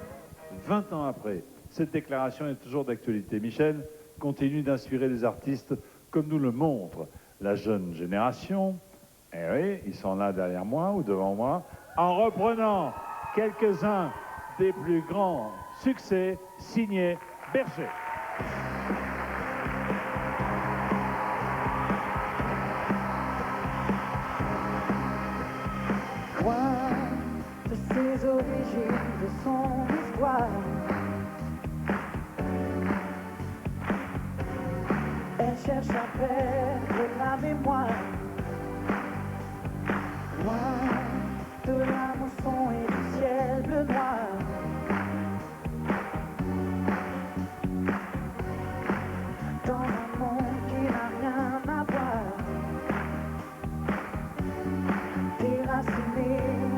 20 ans après, cette déclaration est toujours d'actualité. Michel continue d'inspirer les artistes comme nous le montre la jeune génération. Eh oui, ils sont là derrière moi ou devant moi, en reprenant quelques-uns des plus grands succès signés Berger. Loin de ses origines, de son histoire, elle cherche à perdre la mémoire. Loin de la mousson et du ciel bleu noir, dans un monde qui n'a rien à voir, déraciné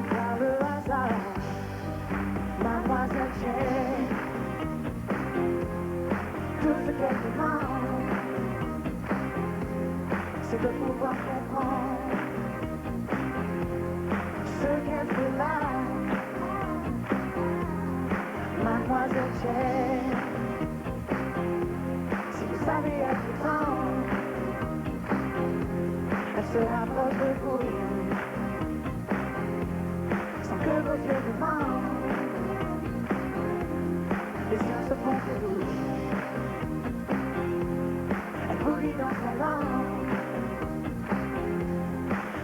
par le hasard. Mademoiselle Jane, tout ce qu'elle demande, c'est de pouvoir comprendre ce qu'elle fait là. Mademoiselle Jane, si vous savez à qui prendre, elle se rapproche de vous. que vos yeux me mentent. Les siens se font plus doux. Elle bouillit dans sa langue.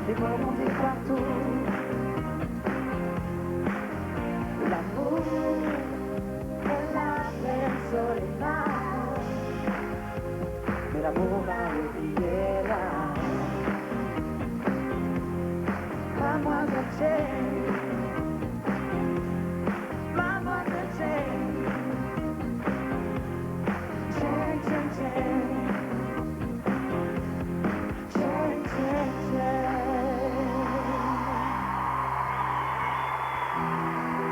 Les mots montent partout. L'amour est la personne et mal. Mais l'amour va oublier là. Mademoiselle Jane, Mademoiselle Jane, Jane, Jane, Jane, Jane, Jane, Jane.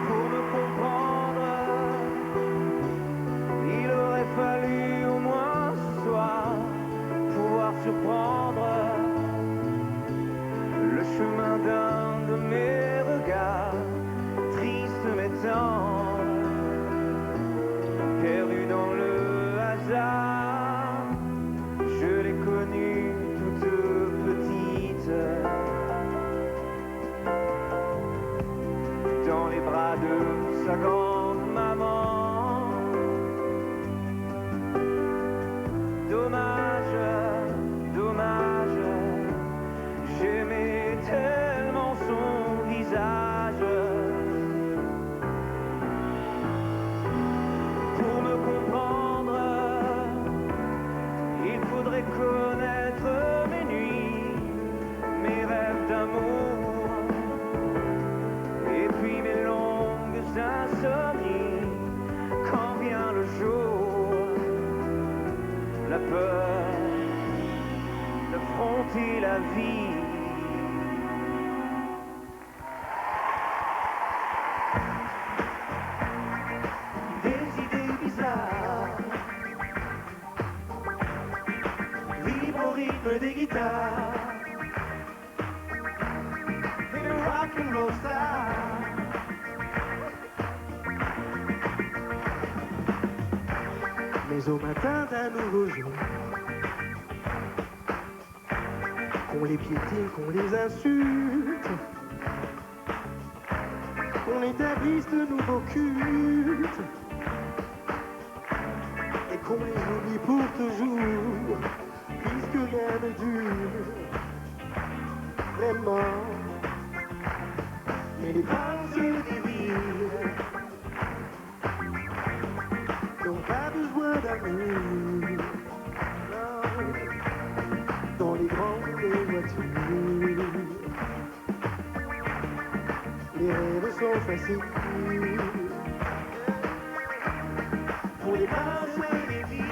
Pour me comprendre, il aurait fallu au moins ce soir pouvoir surprendre le chemin d'un de mes regards, triste mais tendre, perdu dans le hasard. Je l'ai connue toute petite, dans les bras de sa grande maman. Dommage, dommage, j'aimais tellement son visage. Pour me comprendre, il faudrait connaître mes nuits, mes rêves d'amour, et puis mes longues insomnies. Quand vient le jour, la peur d'affronter la vie. Des idées bizarres vibrent au rythme des guitares et le rock'n'roll star. Mais au matin d'un nouveau jour, qu'on les piétine, qu'on les insulte, qu'on établisse de nouveaux cultes et qu'on les oublie pour toujours, puisque rien ne dure vraiment. Mais les pensées des villes n'ont pas besoin d'amour, non, dans les grandes voitures. Les rêves sont faciles pour les pensées des villes.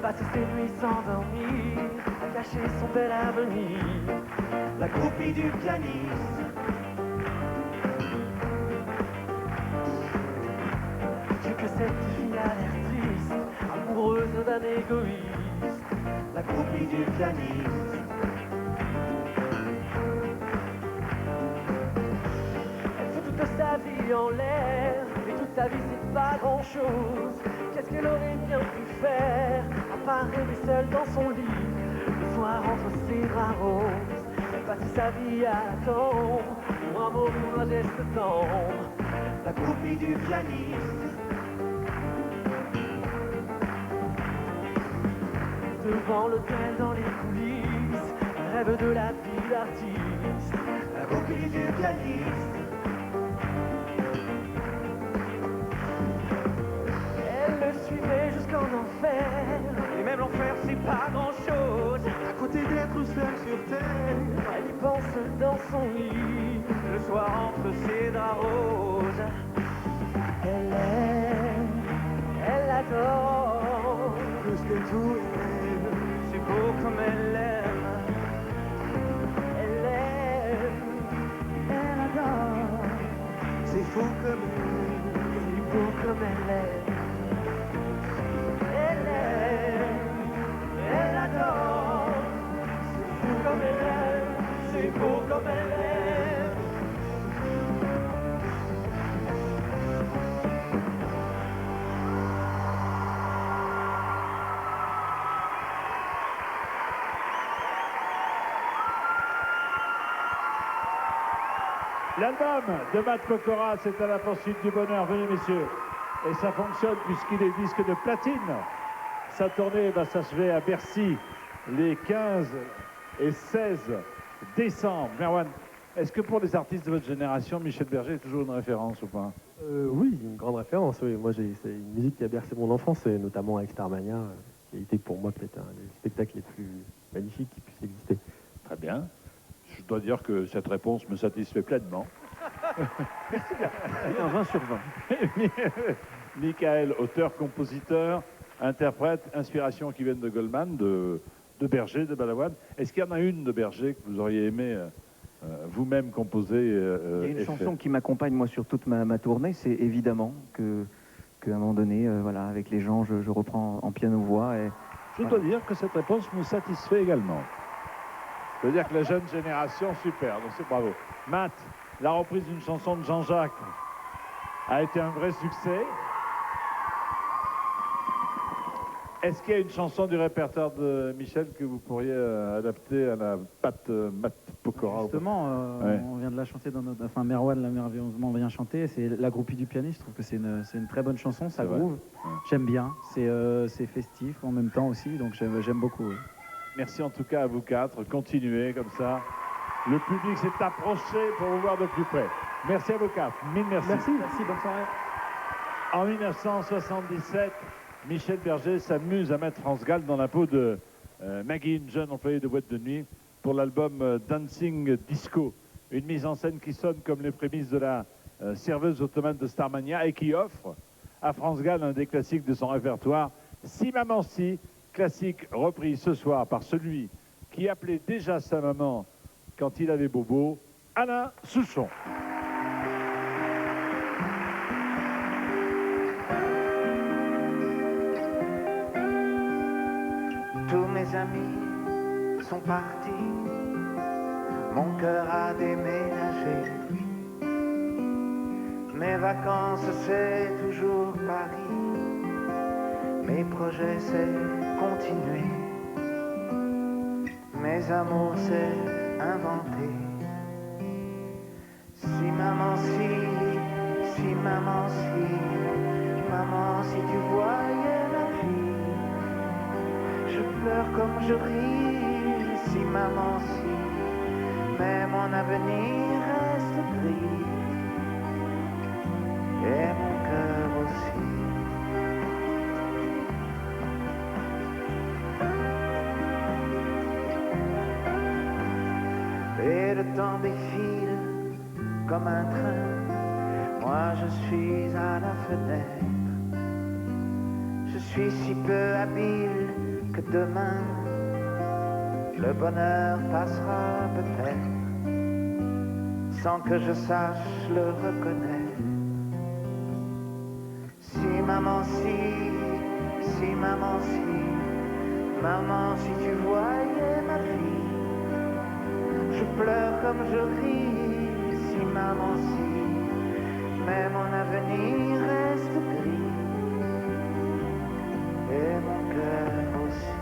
Passe ses nuits sans dormir, à cacher son bel avenir, la groupie du pianiste. Dieu que cette fille a l'air triste, amoureuse d'un égoïste, la groupie du pianiste. Elle fout toute sa vie en l'air, et toute sa vie c'est pas grand chose. Qu'est-ce qu'elle aurait bien pu faire, à part rêver seule dans son lit, le soir entre ses bras roses. Elle passe sa vie à attendre, pour un mot, pour un geste tendre, la groupie du pianiste. Devant l'hôtel, dans les coulisses, elle rêve de la vie d'artiste, la groupie du pianiste. Suivait jusqu'en enfer, et même l'enfer c'est pas grand chose à côté d'être seule sur terre. Elle y pense dans son lit, le soir entre ses draps roses. Elle aime, elle adore, plus que tout elle, c'est beau comme elle aime. Elle aime, elle adore, c'est fou comme elle, c'est beau comme elle aime. Elle adore, c'est fou comme elle aime, c'est est beau comme elle est. L'album de Matt Pokora, c'est à la poursuite du bonheur. Venez, messieurs. Et ça fonctionne puisqu'il est disque de platine. Sa tournée va s'achever à Bercy les 15 et 16 décembre. Merwan, est-ce que pour les artistes de votre génération, Michel Berger est toujours une référence ou pas? Oui, une grande référence. Oui. Moi, c'est une musique qui a bercé mon enfance, et notamment avec Starmania, qui a été pour moi peut-être un des spectacles les plus magnifiques qui puissent exister. Très bien. Je dois dire que cette réponse me satisfait pleinement. Merci bien. Un 20 sur 20. Michael, auteur, compositeur, interprète, inspiration qui viennent de Goldman, de Berger, de Balavoine. Est-ce qu'il y en a une de Berger que vous auriez aimé vous-même composer? Il y a une chanson qui m'accompagne moi sur toute ma tournée, c'est évidemment qu'à un moment donné, voilà, avec les gens, je reprends en piano-voix. Je dois dire que cette réponse me satisfait également. Je veux dire que la jeune génération, super, donc c'est bravo. Matt, la reprise d'une chanson de Jean-Jacques a été un vrai succès. Est-ce qu'il y a une chanson du répertoire de Michel que vous pourriez adapter à la patte Matt Pokora? Justement, ouais. on vient de la chanter dans notre... Enfin, Merwan l'a merveilleusement bien chanté. C'est La groupie du pianiste. Je trouve que c'est une très bonne chanson, ça groove. Ouais. J'aime bien. C'est festif en même temps aussi, donc j'aime beaucoup. Oui. Merci en tout cas à vous quatre. Continuez comme ça. Le public s'est approché pour vous voir de plus près. Merci à vous quatre. Mille merci. Merci, bonne soirée. En 1977, Michel Berger s'amuse à mettre France Gall dans la peau de Maggie, une jeune employée de boîte de nuit, pour l'album Dancing Disco. Une mise en scène qui sonne comme les prémices de la serveuse automate de Starmania et qui offre à France Gall un des classiques de son répertoire, Si Maman Si, classique repris ce soir par celui qui appelait déjà sa maman quand il avait bobo, Alain Souchon. Tous mes amis sont partis, mon cœur a déménagé. Mes vacances c'est toujours Paris, mes projets c'est continuer, mes amours c'est inventer. Si maman si, si maman si, maman si tu voyais ma vie, je pleure comme je ris. Si maman si, mais mon avenir reste gris, et mon cœur aussi. Et le temps défile comme un train, moi je suis à la fenêtre. Je suis si peu habile que demain le bonheur passera peut-être sans que je sache le reconnaître. Si maman si maman si, maman si tu voyais ma vie, je pleure comme je ris. Si maman si, mais mon avenir reste gris, et mon cœur aussi.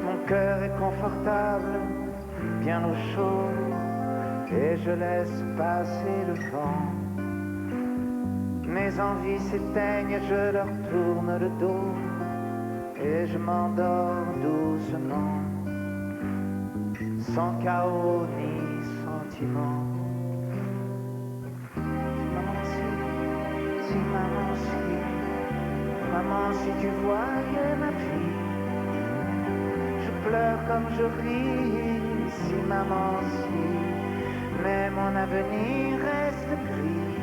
Mon cœur est confortable, bien au chaud, et je laisse passer le vent. Mes envies s'éteignent, je leur tourne le dos, et je m'endors doucement, sans chaos ni sentiment. Maman si maman si, maman si tu voyais ma vie, je pleure comme je ris. Si maman si, mais mon avenir reste gris,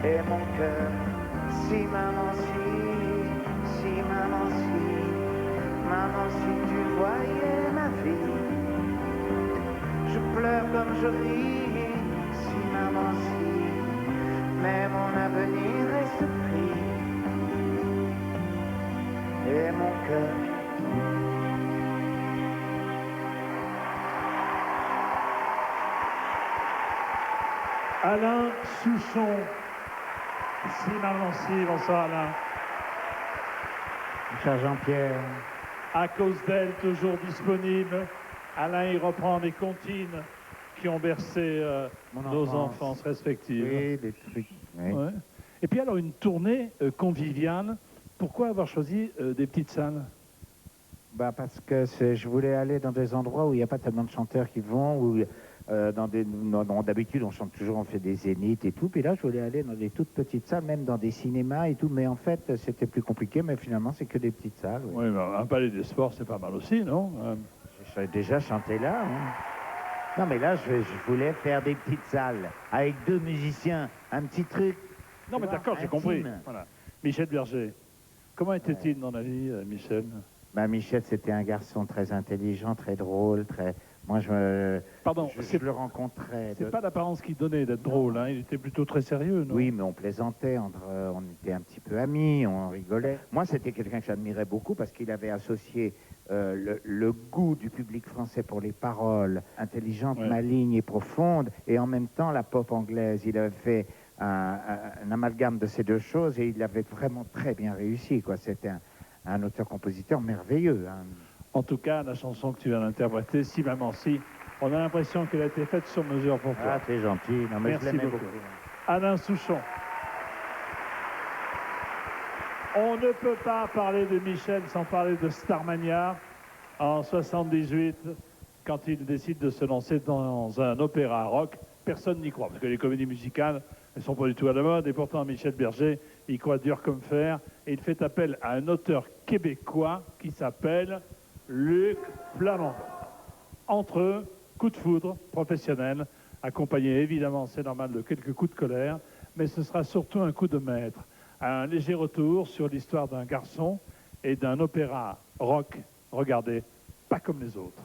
et mon cœur, si maman si maman si tu voyais ma vie, je pleure comme je ris. Si maman si, mais mon avenir reste gris, Alain Souchon. Si, maman, si, bonsoir Alain. Cher Jean-Pierre. À cause d'elle, toujours disponible. Alain, il reprend des comptines qui ont bercé nos enfances respectives. Oui, des trucs. Oui. Ouais. Et puis alors, une tournée conviviale. Pourquoi avoir choisi des petites salles? Bah parce que je voulais aller dans des endroits où il n'y a pas tellement de chanteurs qui vont, où d'habitude on chante toujours, on fait des zéniths et tout, puis là je voulais aller dans des toutes petites salles, même dans des cinémas et tout, mais en fait c'était plus compliqué, mais finalement c'est que des petites salles. Oui, mais un palais des sports c'est pas mal aussi, non? J'ai déjà chanté là. Hein. Non mais là je voulais faire des petites salles, avec 2 musiciens, un petit truc. Non mais d'accord, j'ai compris. Voilà. Michel Berger, comment était-il dans la vie, Michel? Bah, Michel, c'était un garçon très intelligent, très drôle, très... Moi, je le rencontrais. C'est pas l'apparence qu'il donnait d'être drôle, hein. Il était plutôt très sérieux, non? Oui, mais on plaisantait, on était un petit peu amis, on rigolait. Moi, c'était quelqu'un que j'admirais beaucoup parce qu'il avait associé le goût du public français pour les paroles intelligentes, malignes et profondes, et en même temps la pop anglaise. Il avait fait un amalgame de ces deux choses et il avait vraiment très bien réussi, quoi. C'était un auteur-compositeur merveilleux. Hein. En tout cas, la chanson que tu viens d'interpréter, Si Maman Si, on a l'impression qu'elle a été faite sur mesure pour toi. Ah, c'est gentil. Non, mais merci beaucoup. Alain Souchon. On ne peut pas parler de Michel sans parler de Starmania. En 78, quand il décide de se lancer dans un opéra rock, personne n'y croit, parce que les comédies musicales, elles ne sont pas du tout à la mode, et pourtant Michel Berger, il croit dur comme fer, et il fait appel à un auteur québécois qui s'appelle Luc Plamondon. Entre eux, coup de foudre professionnel, accompagné évidemment, c'est normal, de quelques coups de colère, mais ce sera surtout un coup de maître. Un léger retour sur l'histoire d'un garçon et d'un opéra rock, regardez, pas comme les autres.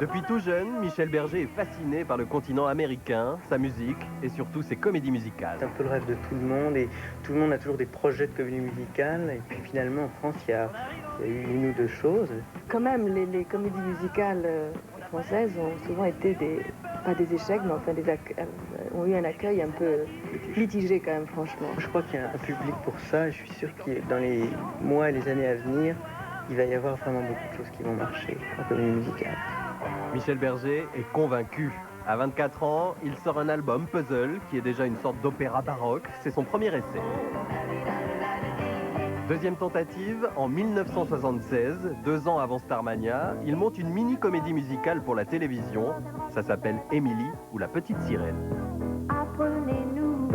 Depuis tout jeune, Michel Berger est fasciné par le continent américain, sa musique et surtout ses comédies musicales. C'est un peu le rêve de tout le monde et tout le monde a toujours des projets de comédie musicale. Et puis finalement en France, il y a eu 1 ou 2 choses. Quand même, les comédies musicales françaises ont souvent été pas des échecs, mais enfin ont eu un accueil un peu mitigé quand même, franchement. Je crois qu'il y a un public pour ça et je suis sûr que dans les mois et les années à venir, il va y avoir vraiment beaucoup de choses qui vont marcher en comédie musicale. Michel Berger est convaincu. À 24 ans, il sort un album, Puzzle, qui est déjà une sorte d'opéra baroque. C'est son premier essai. Deuxième tentative, en 1976, 2 ans avant Starmania, il monte une mini-comédie musicale pour la télévision. Ça s'appelle Émilie ou la petite sirène. Apprenez-nous.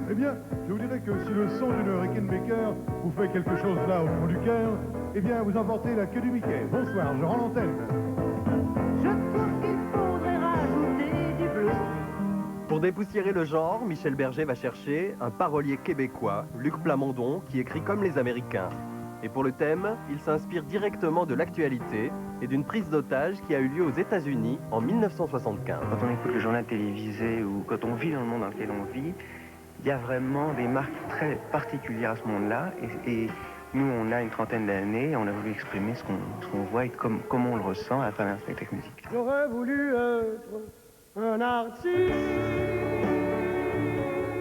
Eh bien, je vous dirais que si le son d'une Rickenbacker vous fait quelque chose là au fond du cœur, eh bien, vous emportez la queue du Mickey. Bonsoir, je rends l'antenne. Je trouve qu'il faudrait rajouter du bleu. Pour dépoussiérer le genre, Michel Berger va chercher un parolier québécois, Luc Plamondon, qui écrit comme les Américains. Et pour le thème, il s'inspire directement de l'actualité et d'une prise d'otage qui a eu lieu aux États-Unis en 1975. Quand on écoute le journal télévisé ou quand on vit dans le monde dans lequel on vit, il y a vraiment des marques très particulières à ce monde-là. Et nous, on a une trentaine d'années, on a voulu exprimer ce qu'on voit et comment on le ressent à travers un spectacle musical. J'aurais voulu être un artiste.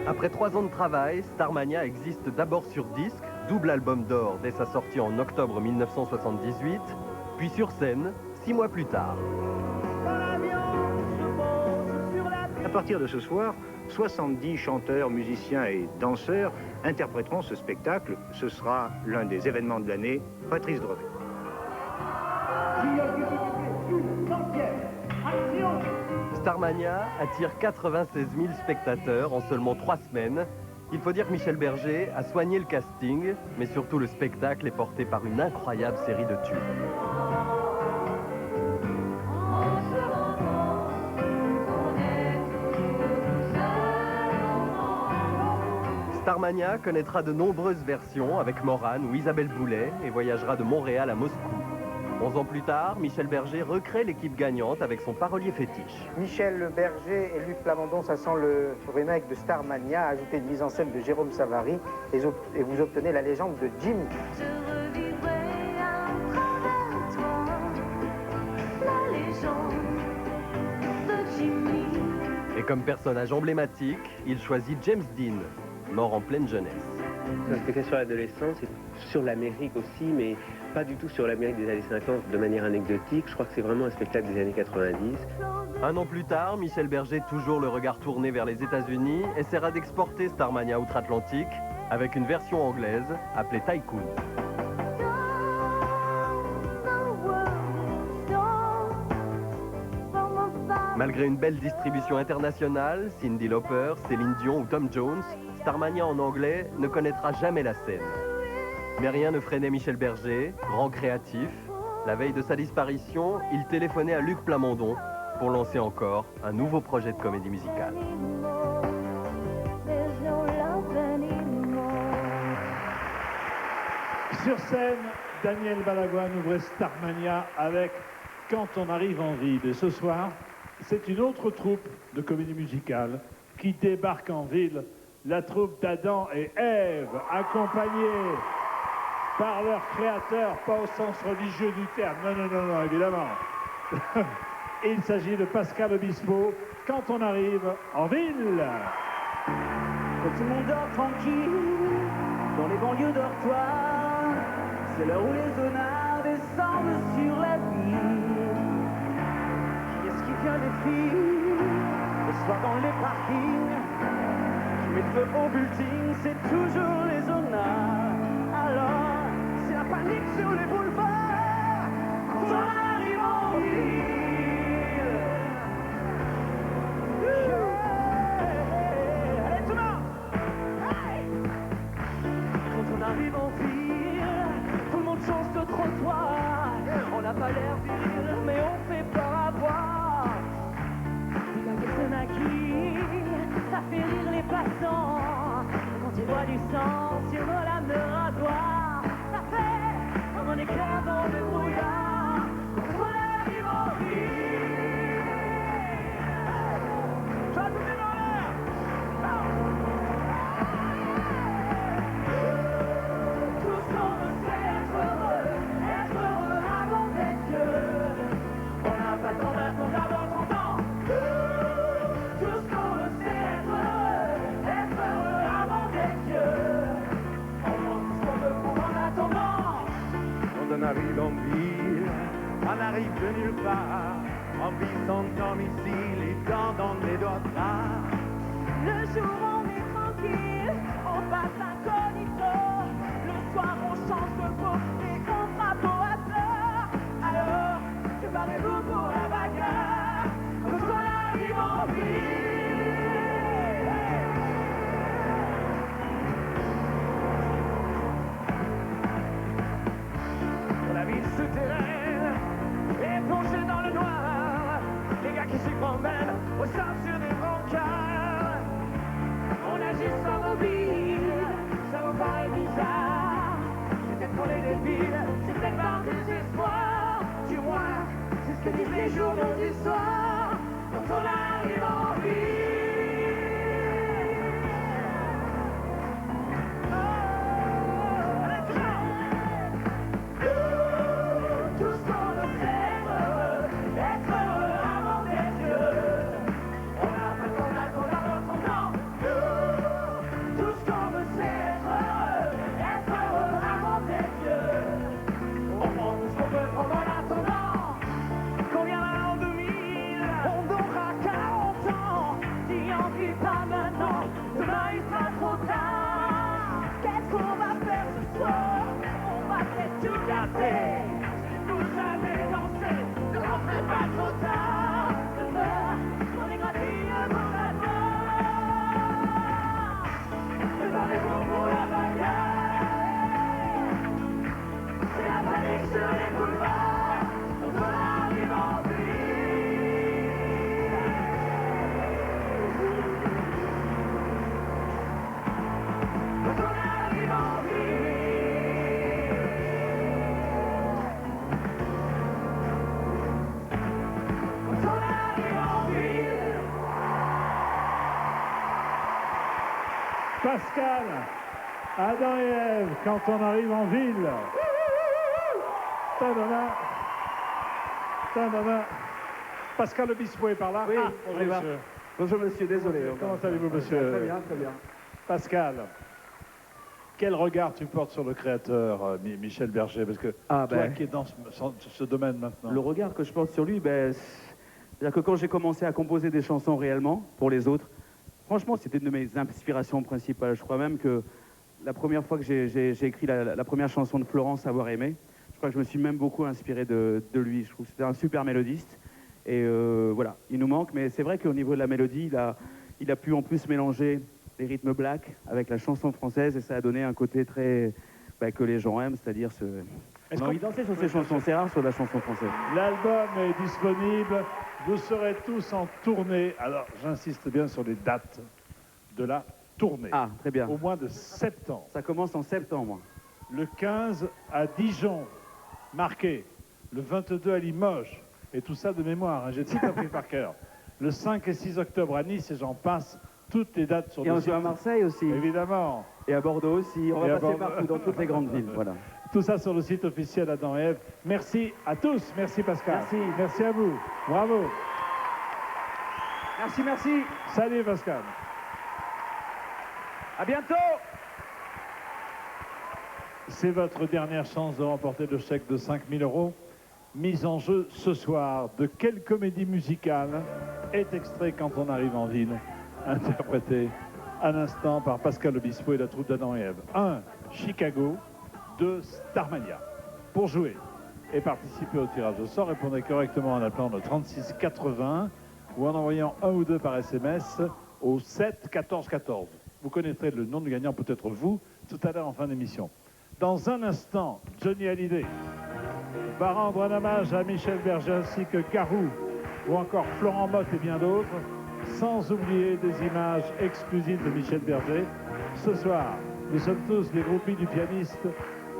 Après 3 ans de travail, Starmania existe d'abord sur disque, double album d'or dès sa sortie en octobre 1978, puis sur scène 6 mois plus tard. À partir de ce soir, 70 chanteurs, musiciens et danseurs interpréteront ce spectacle. Ce sera l'un des événements de l'année. Patrice Drevet. Starmania attire 96 000 spectateurs en seulement 3 semaines. Il faut dire que Michel Berger a soigné le casting, mais surtout le spectacle est porté par une incroyable série de tubes. Starmania connaîtra de nombreuses versions avec Morane ou Isabelle Boulay et voyagera de Montréal à Moscou. 11 ans plus tard, Michel Berger recrée l'équipe gagnante avec son parolier fétiche. Michel Berger et Luc Plamondon, ça sent le remake de Starmania, ajouté une mise en scène de Jérôme Savary et vous obtenez la légende de Jim. Et comme personnage emblématique, il choisit James Dean, mort en pleine jeunesse. C'est un spectacle sur l'adolescence et sur l'Amérique aussi, mais pas du tout sur l'Amérique des années 50 de manière anecdotique. Je crois que c'est vraiment un spectacle des années 90. Un an plus tard, Michel Berger, toujours le regard tourné vers les États-Unis, essaiera d'exporter Starmania outre-Atlantique avec une version anglaise appelée Tycoon. Malgré une belle distribution internationale, Cyndi Lauper, Céline Dion ou Tom Jones, Starmania en anglais ne connaîtra jamais la scène. Mais rien ne freinait Michel Berger, grand créatif. La veille de sa disparition, il téléphonait à Luc Plamondon pour lancer encore un nouveau projet de comédie musicale. Sur scène, Daniel Balavoine ouvrait Starmania avec Quand on arrive en ville. Et ce soir, c'est une autre troupe de comédie musicale qui débarque en ville, la troupe d'Adam et Ève, accompagnée par leur créateur, pas au sens religieux du terme, non, évidemment. Il s'agit de Pascal Obispo, Quand on arrive en ville. Quand tout le monde dort tranquille, dans les banlieues dortoirs, c'est l'heure où les zonards descendent sur la ville. Qui est-ce qui vient les filles, le soir dans les parkings, qui met le feu au building, c'est toujours les zonards. Alors, c'est la panique sur les boulevards, quand on arrive en ville. Allez tout le monde! Quand on arrive en ville, tout le monde change de trottoir. On n'a pas l'air viril, mais on fait peur à voir. Des gars qui se maquillent, ça fait rire les passants. Quand ils voient du sang sur nos lames de rasoir, ça fait comme un éclair dans le brouillard. Quand on arrive en ville, je vais tout mettre en l'air. Tout ce qu'on veut c'est être heureux avant d'être vieux. On n'a pas le temps d'attendre d'avoir 30 ans. Tout ce qu'on veut c'est être heureux avant d'être vieux. On prend tout ce qu'on veut pour en attendant. Quand on arrive en ville, on arrive de nulle part, en vie sans domicile et dans les doigts de bras. Le jour on est tranquille, on passe incognito. Le soir on change de peau et qu'on frappe au hasard. Alors, préparez-vous pour la bagarre, quand on arrive en ville. La ville souterraine est plongée dans le noir. Les gars qui s'y promènent au sein sur des brancards. On agit sans mobile, ça vous paraît bizarre. C'est peut-être pour les débiles, c'est peut-être par désespoir. Du moins, c'est ce que disent les journaux du soir, quand on arrive en ville. Tout ce qu'on veut c'est être heureux avant d'être vieux. On n'a pas le temps d'attendre d'avoir 30 ans. Tout ce qu'on veut c'est être heureux avant d'être vieux. On prend tout ce qu'on veut pendant l'attendant. Qu'on viendra en 2000, on aura 40 ans. Si on ne vit pas maintenant, demain il sera trop tard. Qu'est-ce qu'on va faire ce soir? On va peut-être tout gâter. Vous jamais danser, ne rentrez pas trop tard. Demain, on est gratuit pour la gloire. Préparez-vous pour la bagarre. C'est la panique sur les boulevards, quand on arrive en ville. Quand on arrive en ville. Pascal, Adam et Ève, Quand on arrive en ville. Tadana. Tadana. Pascal Obispo est par là. Oui, bonjour, on y va. monsieur. Bonjour monsieur, désolé. Comment allez-vous, monsieur? Très bien, très bien. Pascal, quel regard tu portes sur le créateur, Michel Berger? Parce que toi qui es dans ce domaine maintenant. Le regard que je porte sur lui, c'est-à-dire que quand j'ai commencé à composer des chansons réellement pour les autres, franchement, c'était une de mes inspirations principales. Je crois même que la première fois que j'ai écrit la première chanson de Florence, Savoir aimer, je crois que je me suis même beaucoup inspiré de lui. Je trouve que c'était un super mélodiste. Et voilà, il nous manque. Mais c'est vrai qu'au niveau de la mélodie, il a pu en plus mélanger les rythmes black avec la chanson française. Et ça a donné un côté très... que les gens aiment, c'est-à-dire on a envie de danser sur ces chansons. C'est rare sur la chanson française. L'album est disponible. Vous serez tous en tournée. Alors, j'insiste bien sur les dates de la tournée. Ah, très bien. Au mois de septembre. Ça commence en septembre. Le 15 à Dijon, marqué. Le 22 à Limoges. Et tout ça de mémoire, hein. J'ai tout appris par cœur. Le 5 et 6 octobre à Nice, et j'en passe toutes les dates sur le site. Et on joue à Marseille aussi. Évidemment. Et à Bordeaux aussi. On va passer partout, dans toutes les grandes villes. Voilà. Tout ça sur le site officiel Adam et Ève. Merci à tous. Merci Pascal. Merci. Merci à vous. Bravo. Merci, merci. Salut Pascal. À bientôt. C'est votre dernière chance de remporter le chèque de 5 000 €. Mise en jeu ce soir. De quelle comédie musicale est extrait Quand on arrive en ville, interprété à l'instant par Pascal Obispo et la troupe d'Adam et Ève? 1. Chicago. 2. Starmania. Pour jouer et participer au tirage au sort, répondez correctement en appelant le 36 80 ou en envoyant un ou deux par SMS au 7 14 14. Vous connaîtrez le nom du gagnant, peut-être vous, tout à l'heure en fin d'émission. Dans un instant, Johnny Hallyday va rendre un hommage à Michel Berger ainsi que Garou ou encore Florent Motte et bien d'autres, sans oublier des images exclusives de Michel Berger. Ce soir, nous sommes tous des groupies du pianiste,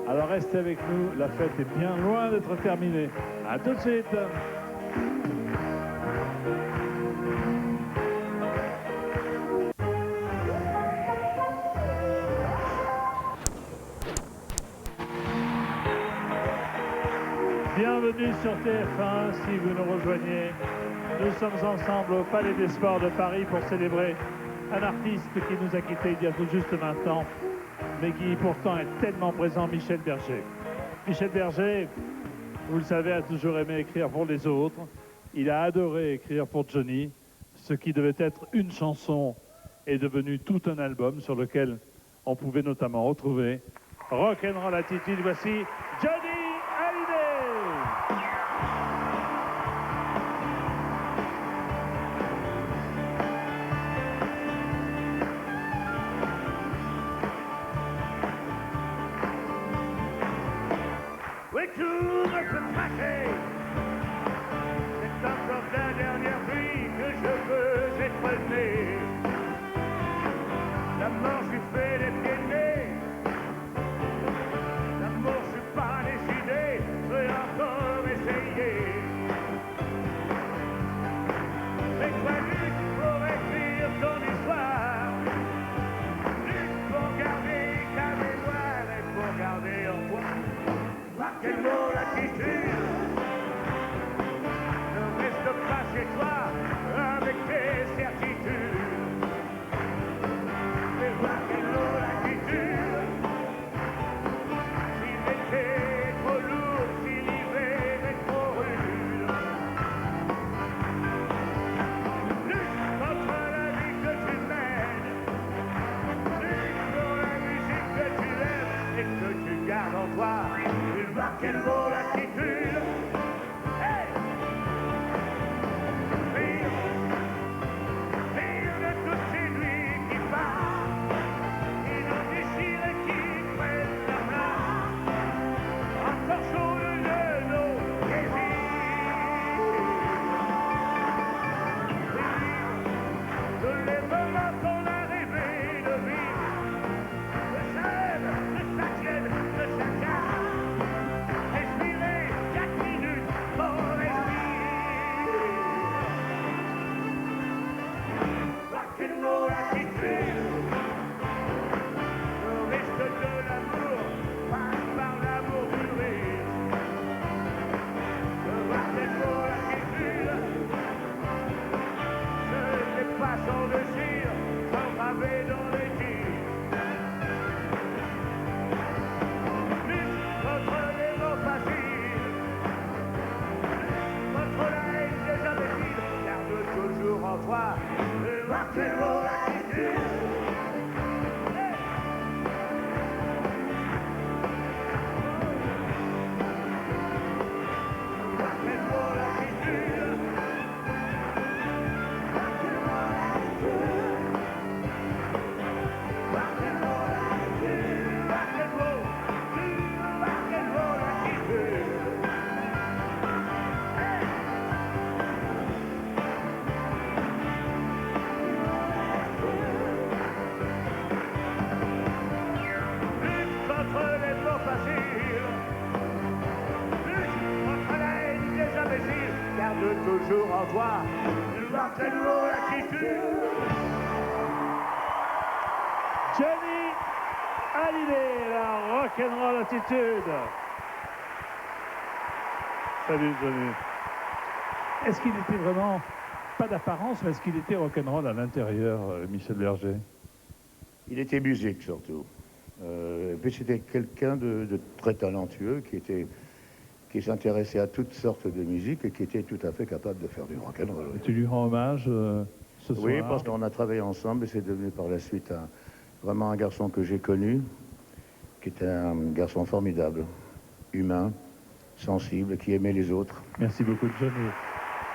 alors restez avec nous, la fête est bien loin d'être terminée. A tout de suite. Bienvenue sur TF1 si vous nous rejoignez. Nous sommes ensemble au Palais des Sports de Paris pour célébrer un artiste qui nous a quittés il y a tout juste 20 ans, mais qui pourtant est tellement présent, Michel Berger. Michel Berger, vous le savez, a toujours aimé écrire pour les autres. Il a adoré écrire pour Johnny. Ce qui devait être une chanson est devenu tout un album sur lequel on pouvait notamment retrouver Rock'n'Roll Attitude. Voici Johnny Hallyday. Oui, tout me fait craquer. C'est encore la dernière pluie que je veux être né. L'amour, je lui fais les pieds nés. L'amour, je suis pas décidé, je vais encore essayer. Mais toi, lutte pour écrire ton histoire. Lutte pour garder ta mémoire et pour garder en toi. Quelle bonne attitude. Ne reste pas chez toi avec tes certitudes. Mais vois quelle bonne attitude. Si l'été est trop lourd, si l'hiver est trop rude. Lutte contre la vie que tu mènes. Lutte pour la musique que tu aimes et que tu gardes en toi. Quelle bonne attitude. Hey! Rire de toutes ces nuits qui partent, qui nous déchirent et qui prennent la place, encore chaude de nos désirs. De les moments qu'on a rêvé de vivre, de sa haine, de sa tienne, de chacun. toujours en toi une rock'n'roll attitude. Johnny Hallyday, la rock'n'roll attitude. Salut Johnny. Est-ce qu'il était vraiment, pas d'apparence, mais est-ce qu'il était rock'n'roll à l'intérieur, Michel Berger? Il était musique surtout. Et puis c'était quelqu'un de très talentueux qui s'intéressait à toutes sortes de musique et qui était tout à fait capable de faire du rock'n'roll. Et tu lui rends hommage ce soir? Oui, parce qu'on a travaillé ensemble et c'est devenu par la suite vraiment un garçon que j'ai connu, qui était un garçon formidable, humain, sensible, qui aimait les autres. Merci beaucoup Johnny.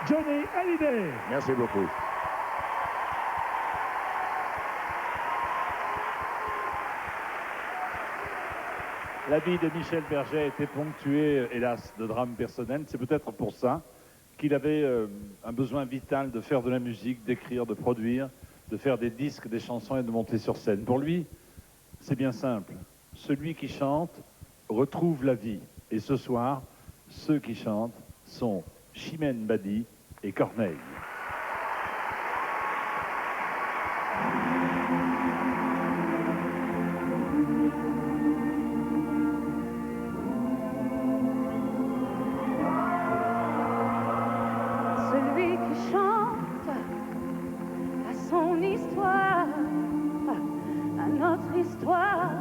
Johnny Hallyday. Merci beaucoup. La vie de Michel Berger a été ponctuée, hélas, de drames personnels. C'est peut-être pour ça qu'il avait un besoin vital de faire de la musique, d'écrire, de produire, de faire des disques, des chansons et de monter sur scène. Pour lui, c'est bien simple. Celui qui chante retrouve la vie. Et ce soir, ceux qui chantent sont Chimène Badi et Corneille. Celui qui chante à son histoire, à notre histoire,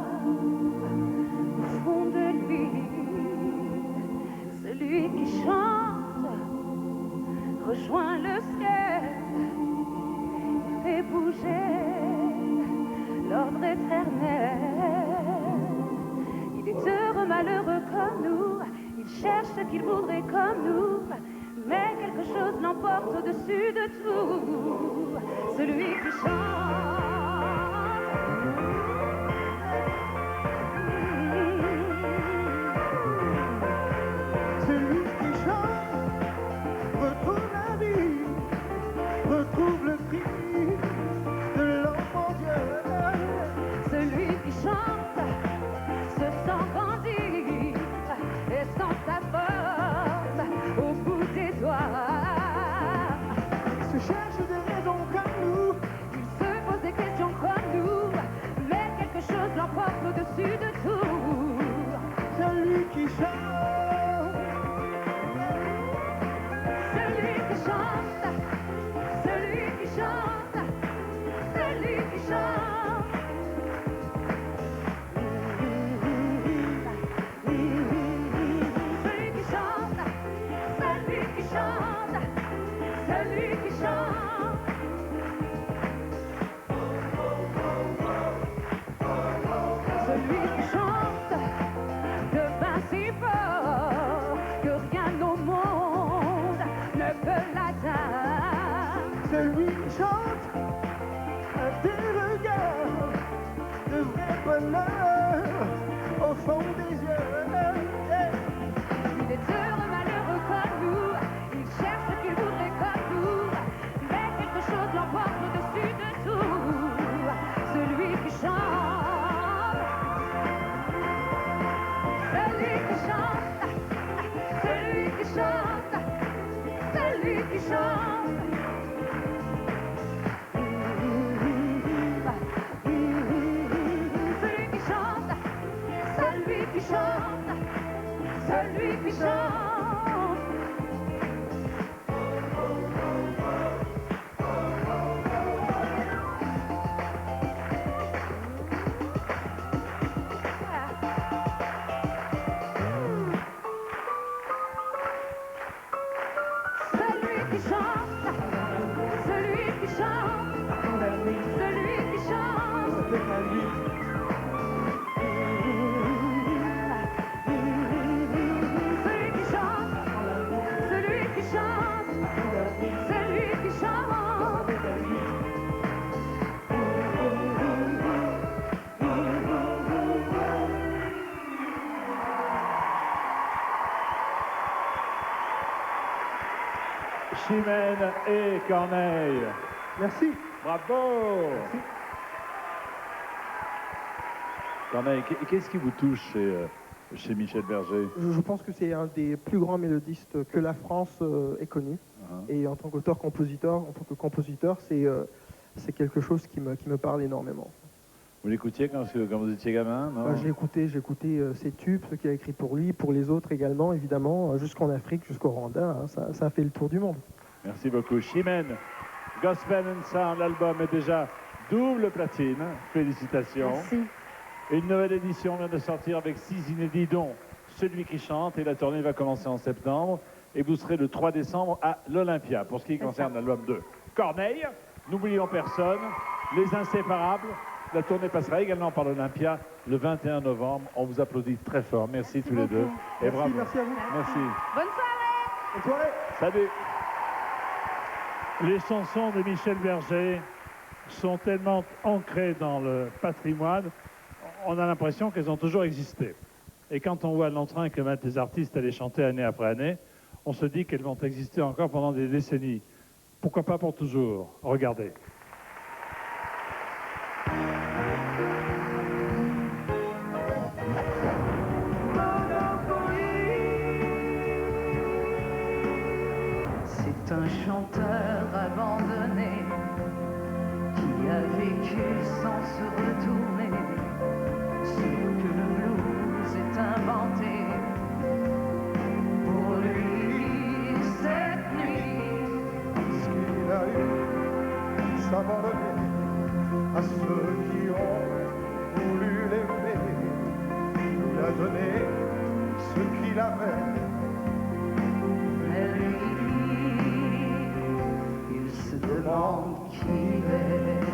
au fond de lui. Celui qui chante rejoint le ciel, fait bouger l'ordre éternel. Il est heureux, malheureux comme nous, il cherche ce qu'il voudrait comme nous, mais quelque chose l'emporte au-dessus de tout. Celui qui chante. Celui qui chante retrouve la vie, retrouve le cri de l'enfant Dieu. Celui qui chante se sent grandir et sent sa force au bout des doigts. Il se cherche des raisons comme nous, il se pose des questions comme nous, mais quelque chose l'emporte au-dessus de tout. celui qui chante. Celui qui chante, celui qui chante, celui qui chante. Celui qui chante, celui qui chante, celui qui chante. Celui qui chante devint si fort que rien au monde ne peut l'atteindre. Celui qui chante a des regards de vrai bonheur au fond des yeux. Il est heureux, malheureux comme nous, il cherche ce qu'il voudrait comme nous, mais quelque chose l'emporte au-dessus de tout. Celui qui chante, celui qui chante, celui qui chante, celui qui chante. Celui qui chante, celui qui chante, celui qui chante. Celui qui chante, celui qui chante, celui qui chante. Celui qui chante, celui qui chante, celui qui chante. Chimène et Corneille. Merci. Bravo. Corneille, qu'est-ce qui vous touche chez Michel Berger? Je pense que c'est un des plus grands mélodistes que la France ait connu. Et en tant qu'auteur-compositeur, en tant que compositeur, c'est quelque chose qui me parle énormément. Vous l'écoutiez quand vous étiez gamin, non? J'ai écouté ses tubes, ce qu'il a écrit pour lui, pour les autres également, évidemment, jusqu'en Afrique, jusqu'au Rwanda, hein, ça a fait le tour du monde. Merci beaucoup. Chimène, Gospel and Sound, l'album est déjà double platine. Félicitations. Merci. Une nouvelle édition vient de sortir avec 6 inédits, dont Celui qui chante, et la tournée va commencer en septembre. Et vous serez le 3 décembre à l'Olympia, pour ce qui concerne l'album 2. Corneille, n'oublions personne, Les Inséparables. La tournée passera également par l'Olympia le 21 novembre. On vous applaudit très fort. Merci tous les deux. Et bravo. Merci à vous. Merci. Bonne soirée. Bonne soirée. Salut. Les chansons de Michel Berger sont tellement ancrées dans le patrimoine, on a l'impression qu'elles ont toujours existé. Et quand on voit l'entrain que mettent les artistes à les chanter année après année, on se dit qu'elles vont exister encore pendant des décennies. Pourquoi pas pour toujours? Regardez. C'est un chanteur abandonné qui a vécu sans se retourner. Sûr que le blues est inventé pour lui cette nuit. Parce qu'il a eu s'abandonner à ceux qui ont voulu l'aimer. Il a donné ce qu'il avait. Mais lui, il se demande qui il est.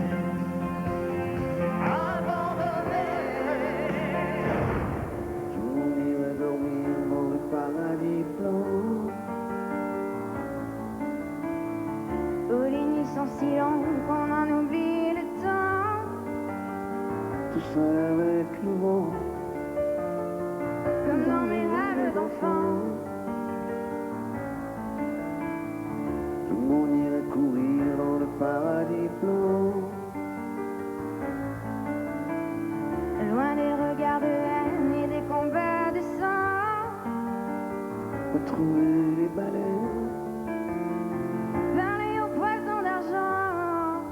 Abandonné. On irait dormir dans le paradis blanc. Où les nuits sont si longues qu'on en oublie le temps. Tout seul avec le vent. Comme dans mes rêves d'enfant. Tout le monde irait courir dans le paradis blanc. Loin des regards de haine et des combats de sang. Retrouver les baleines. Parler au poison d'argent.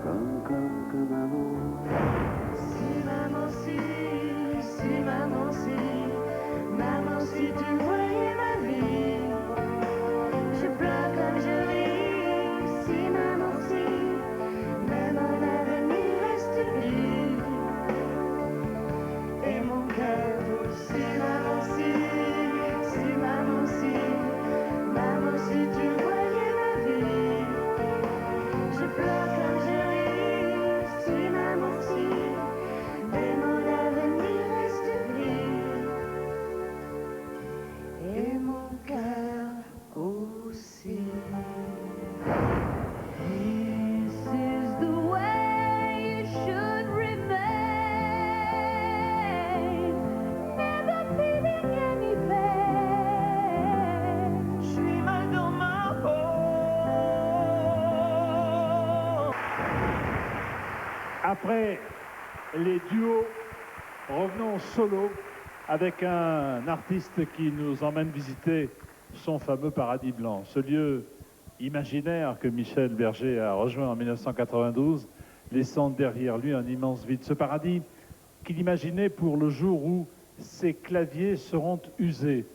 Comme avant. Si maman si tu voyais ma vie, Je pleure comme je ris. Si maman si, mais mon avenir reste libre. et mon cœur si maman si tu voyais ma vie, Je pleure comme je ris. Si maman si, mais mon avenir reste libre. et mon cœur aussi. This is the way you should remain. Never feeling any pain. Je suis mal dans ma peau. Après les duos, revenons solo avec un artiste qui nous emmène visiter son fameux paradis blanc, ce lieu imaginaire que Michel Berger a rejoint en 1992, laissant derrière lui un immense vide. Ce paradis qu'il imaginait pour le jour où ses claviers seront usés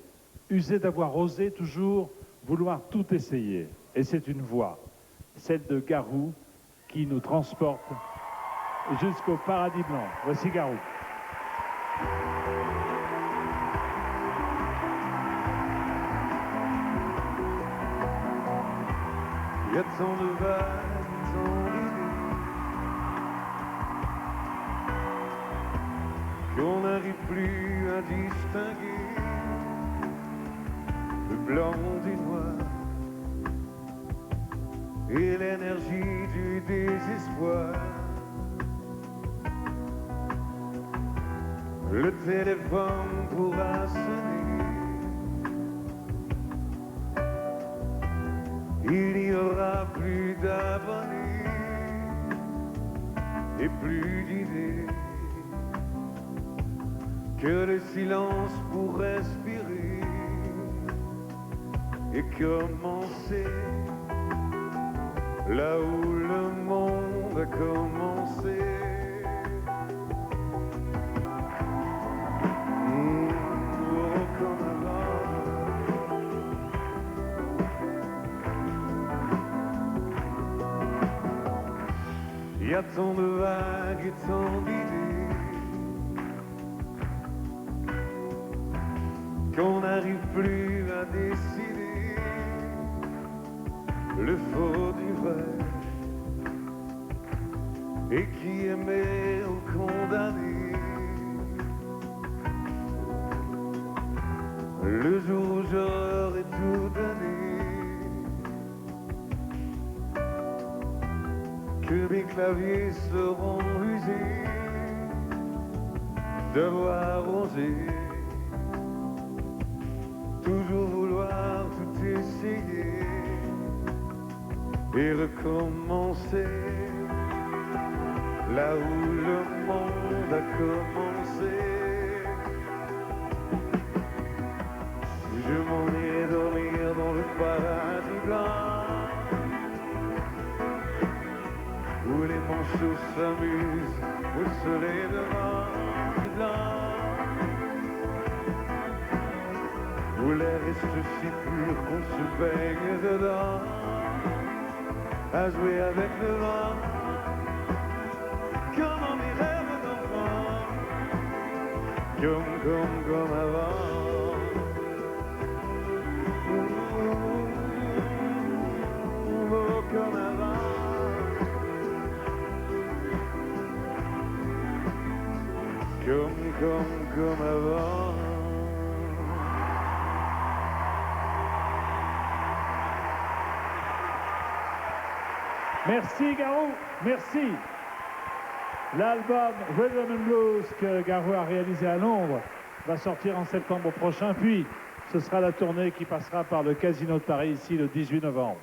d'avoir osé toujours vouloir tout essayer. Et c'est une voix, celle de Garou, qui nous transporte jusqu'au paradis blanc. Voici Garou. Il y a tant de vagues, tant d'idées qu'on n'arrive plus à distinguer le blanc du noir et l'énergie du désespoir. Le téléphone pourra sonner. Il n'y aura plus d'abonnés et plus d'idées que le silence pour respirer et commencer là où le monde a commencé. Comme avant. Il y a tant de vagues et tant d'idées qu'on n'arrive plus à décider le faux du vrai, et qui aimait ou condamné. Le jour où j'aurai tout donné, que mes claviers seront usés d'avoir osé toujours vouloir tout essayer et recommencer là où le monde a commencé. Je m'en ai dormir dans le paradis blanc où les manchots s'amusent au soleil devant blanc, où l'air reste si pur qu'on se baigne dedans, à jouer avec le vent, comme en mes rêves d'enfant, comme avant. Comme avant. Comme avant. Merci Garou, merci. L'album Rhythm and Blues que Garou a réalisé à Londres va sortir en septembre prochain, puis ce sera la tournée qui passera par le Casino de Paris ici le 18 novembre.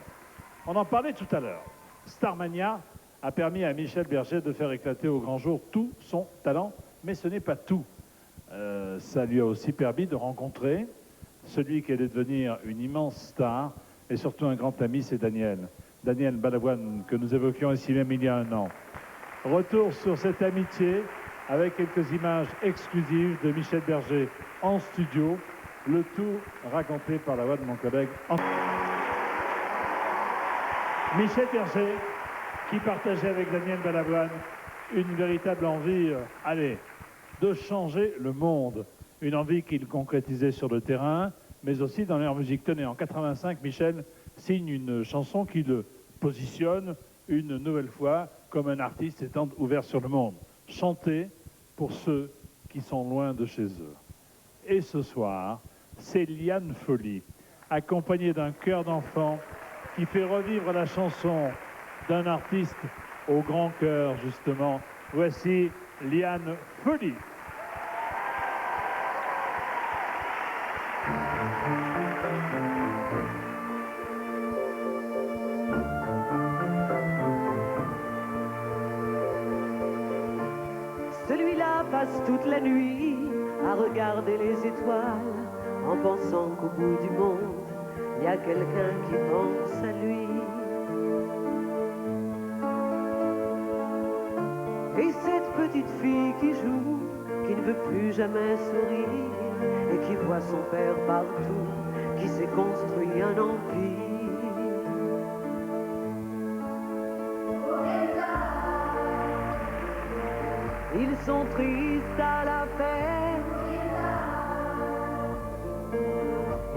On en parlait tout à l'heure. Starmania a permis à Michel Berger de faire éclater au grand jour tout son talent, mais ce n'est pas tout. Ça lui a aussi permis de rencontrer celui qui allait devenir une immense star et surtout un grand ami, c'est Daniel Balavoine, que nous évoquions ici même il y a 1 an. Retour sur cette amitié avec quelques images exclusives de Michel Berger en studio, le tout raconté par la voix de mon collègue Michel Berger, qui partageait avec Daniel Balavoine une véritable envie, de changer le monde. Une envie qu'il concrétisait sur le terrain, mais aussi dans leur musique. Tenez, en 85, Michel signe une chanson qui le positionne une nouvelle fois comme un artiste étant ouvert sur le monde. Chanter pour ceux qui sont loin de chez eux. Et ce soir, c'est Liane Folly, accompagnée d'un chœur d'enfants qui fait revivre la chanson d'un artiste au grand cœur, justement. Voici Liane Folly. Celui-là passe toute la nuit à regarder les étoiles en pensant qu'au bout du monde, il y a quelqu'un qui pense à lui. Et cette petite fille qui joue, qui ne veut plus jamais sourire et qui voit son père partout, qui s'est construit un empire. Ils sont tristes à la fête,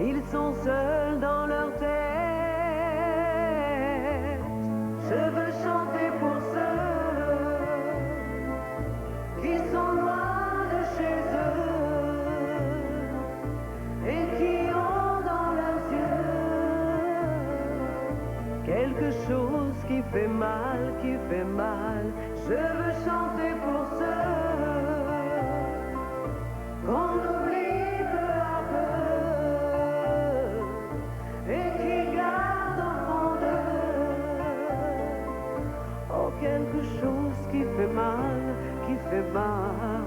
ils sont seuls dans leur tête. Je veux chanter pour ceux qui sont loin de chez eux et qui ont dans leurs yeux quelque chose qui fait mal, qui fait mal. Je veux chanter pour ceux qu'on oublie peu à peu et qui gardent au fond d'eux oh, quelque chose qui fait mal, qui fait mal.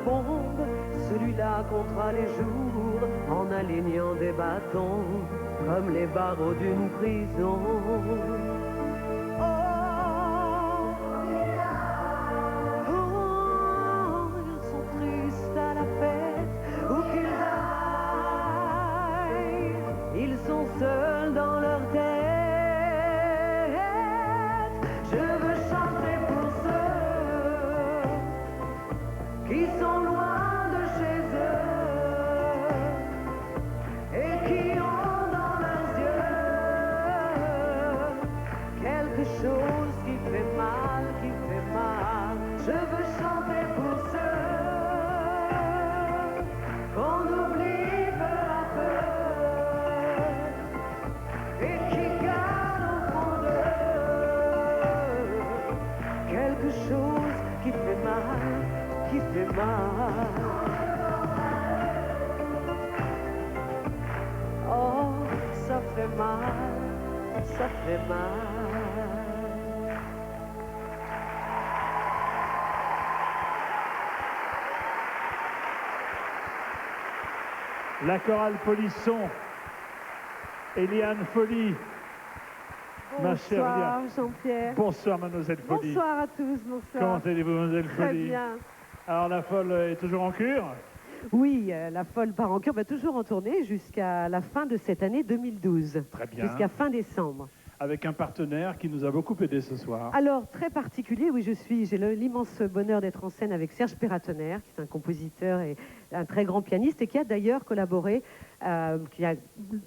bombe, celui-là comptera les jours en alignant des bâtons comme les barreaux d'une prison. Ils sont tristes à la fête, où qu'ils aillent, ils sont seuls dans leur tête. Je veux chanter pour ceux qui sont loin de chez eux et qui ont dans leurs yeux quelque chose qui fait mal, qui fait mal. Je veux chanter pour ceux qu'on oublie peu à peu et qui gardent au fond d'eux quelque chose qui fait mal, qui fait mal. Oh, ça fait mal, ça fait mal. La chorale Polisson, Eliane Folly, ma chère Bonsoir Eliane. Jean-Pierre. Bonsoir mademoiselle Folly. Bonsoir à tous, bonsoir. Comment allez-vous mademoiselle Très Folly? bien. Alors la folle est toujours en cure? Oui, la folle part en cure va toujours en tournée jusqu'à la fin de cette année 2012. Très bien. Jusqu'à fin décembre. Avec un partenaire qui nous a beaucoup aidé ce soir. Alors, très particulier, oui, j'ai l'immense bonheur d'être en scène avec Serge Perratonner, qui est un compositeur et un très grand pianiste, et qui a d'ailleurs collaboré, qui a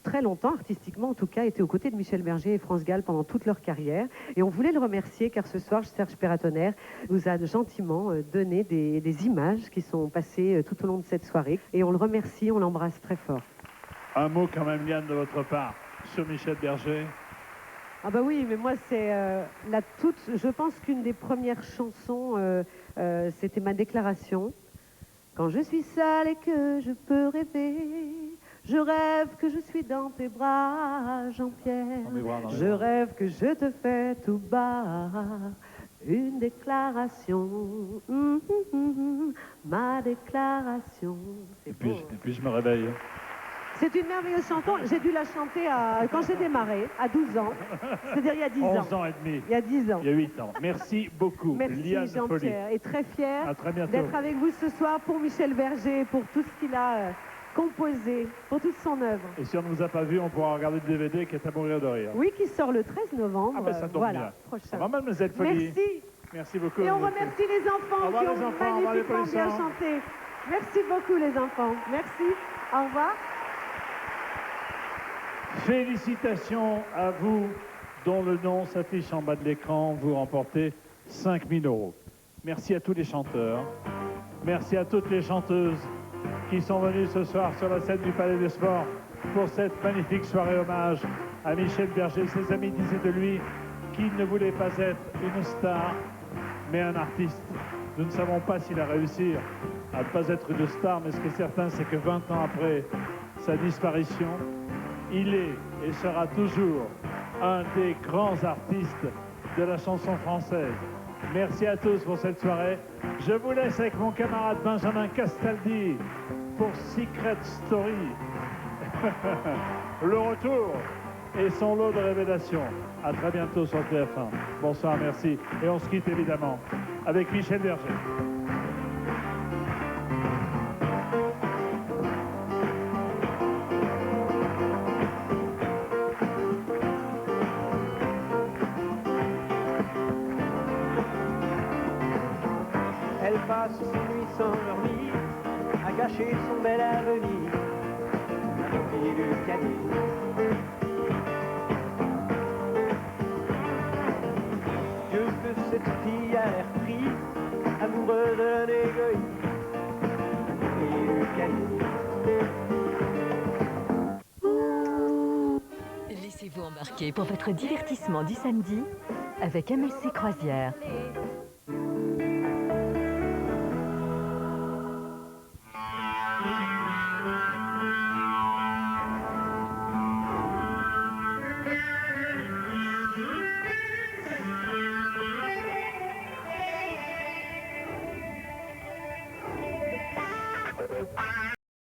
très longtemps, artistiquement en tout cas, été aux côtés de Michel Berger et France Gall pendant toute leur carrière. Et on voulait le remercier, car ce soir, Serge Perratonner nous a gentiment donné des images qui sont passées tout au long de cette soirée. Et on le remercie, on l'embrasse très fort. Un mot quand même, Liane, de votre part, sur Michel Berger. Ah bah oui, mais moi c'est je pense qu'une des premières chansons, c'était ma déclaration. Quand je suis seule et que je peux rêver, je rêve que je suis dans tes bras, Jean-Pierre. Je rêve que je te fais tout bas une déclaration, ma déclaration. Et puis je me réveille. C'est une merveilleuse chanson. J'ai dû la chanter quand j'ai démarré, à 12 ans. C'est-à-dire il y a 10 ans. 11 ans et demi. Il y a 10 ans. Il y a 8 ans. Merci beaucoup, Merci Liane Folly. Jean-Pierre. Et très fière À très bientôt. d'être avec vous ce soir pour Michel Berger, pour tout ce qu'il a composé, pour toute son œuvre. Et si on ne vous a pas vu, on pourra regarder le DVD qui est à mourir de rire. Oui, qui sort le 13 novembre. Ah ben ça tombe voilà, bien. prochain. Au revoir, mademoiselle Folly. Merci. Merci beaucoup. Et on mademoiselle. remercie les enfants Au revoir, qui les ont enfants, au revoir, les magnifiquement bien polissants. chanté. Merci beaucoup les enfants. Merci. Au revoir. Félicitations à vous dont le nom s'affiche en bas de l'écran. Vous remportez 5 000 €. Merci à tous les chanteurs. Merci à toutes les chanteuses qui sont venues ce soir sur la scène du Palais des Sports pour cette magnifique soirée hommage à Michel Berger. Ses amis disaient de lui qu'il ne voulait pas être une star, mais un artiste. Nous ne savons pas s'il a réussi à ne pas être une star, mais ce qui est certain, c'est que 20 ans après sa disparition, il est et sera toujours un des grands artistes de la chanson française. Merci à tous pour cette soirée. Je vous laisse avec mon camarade Benjamin Castaldi pour Secret Story. Le retour et son lot de révélations. À très bientôt sur TF1. Bonsoir, merci. Et on se quitte évidemment avec Michel Berger. Elle passe ses nuits sans dormir, à gâcher son bel avenir, à oublier le caddie. Dieu que cette fille a l'air prise, amoureuse d'un égoïste, à oublier le caddie. Laissez-vous embarquer pour votre divertissement du samedi avec MSC Croisière.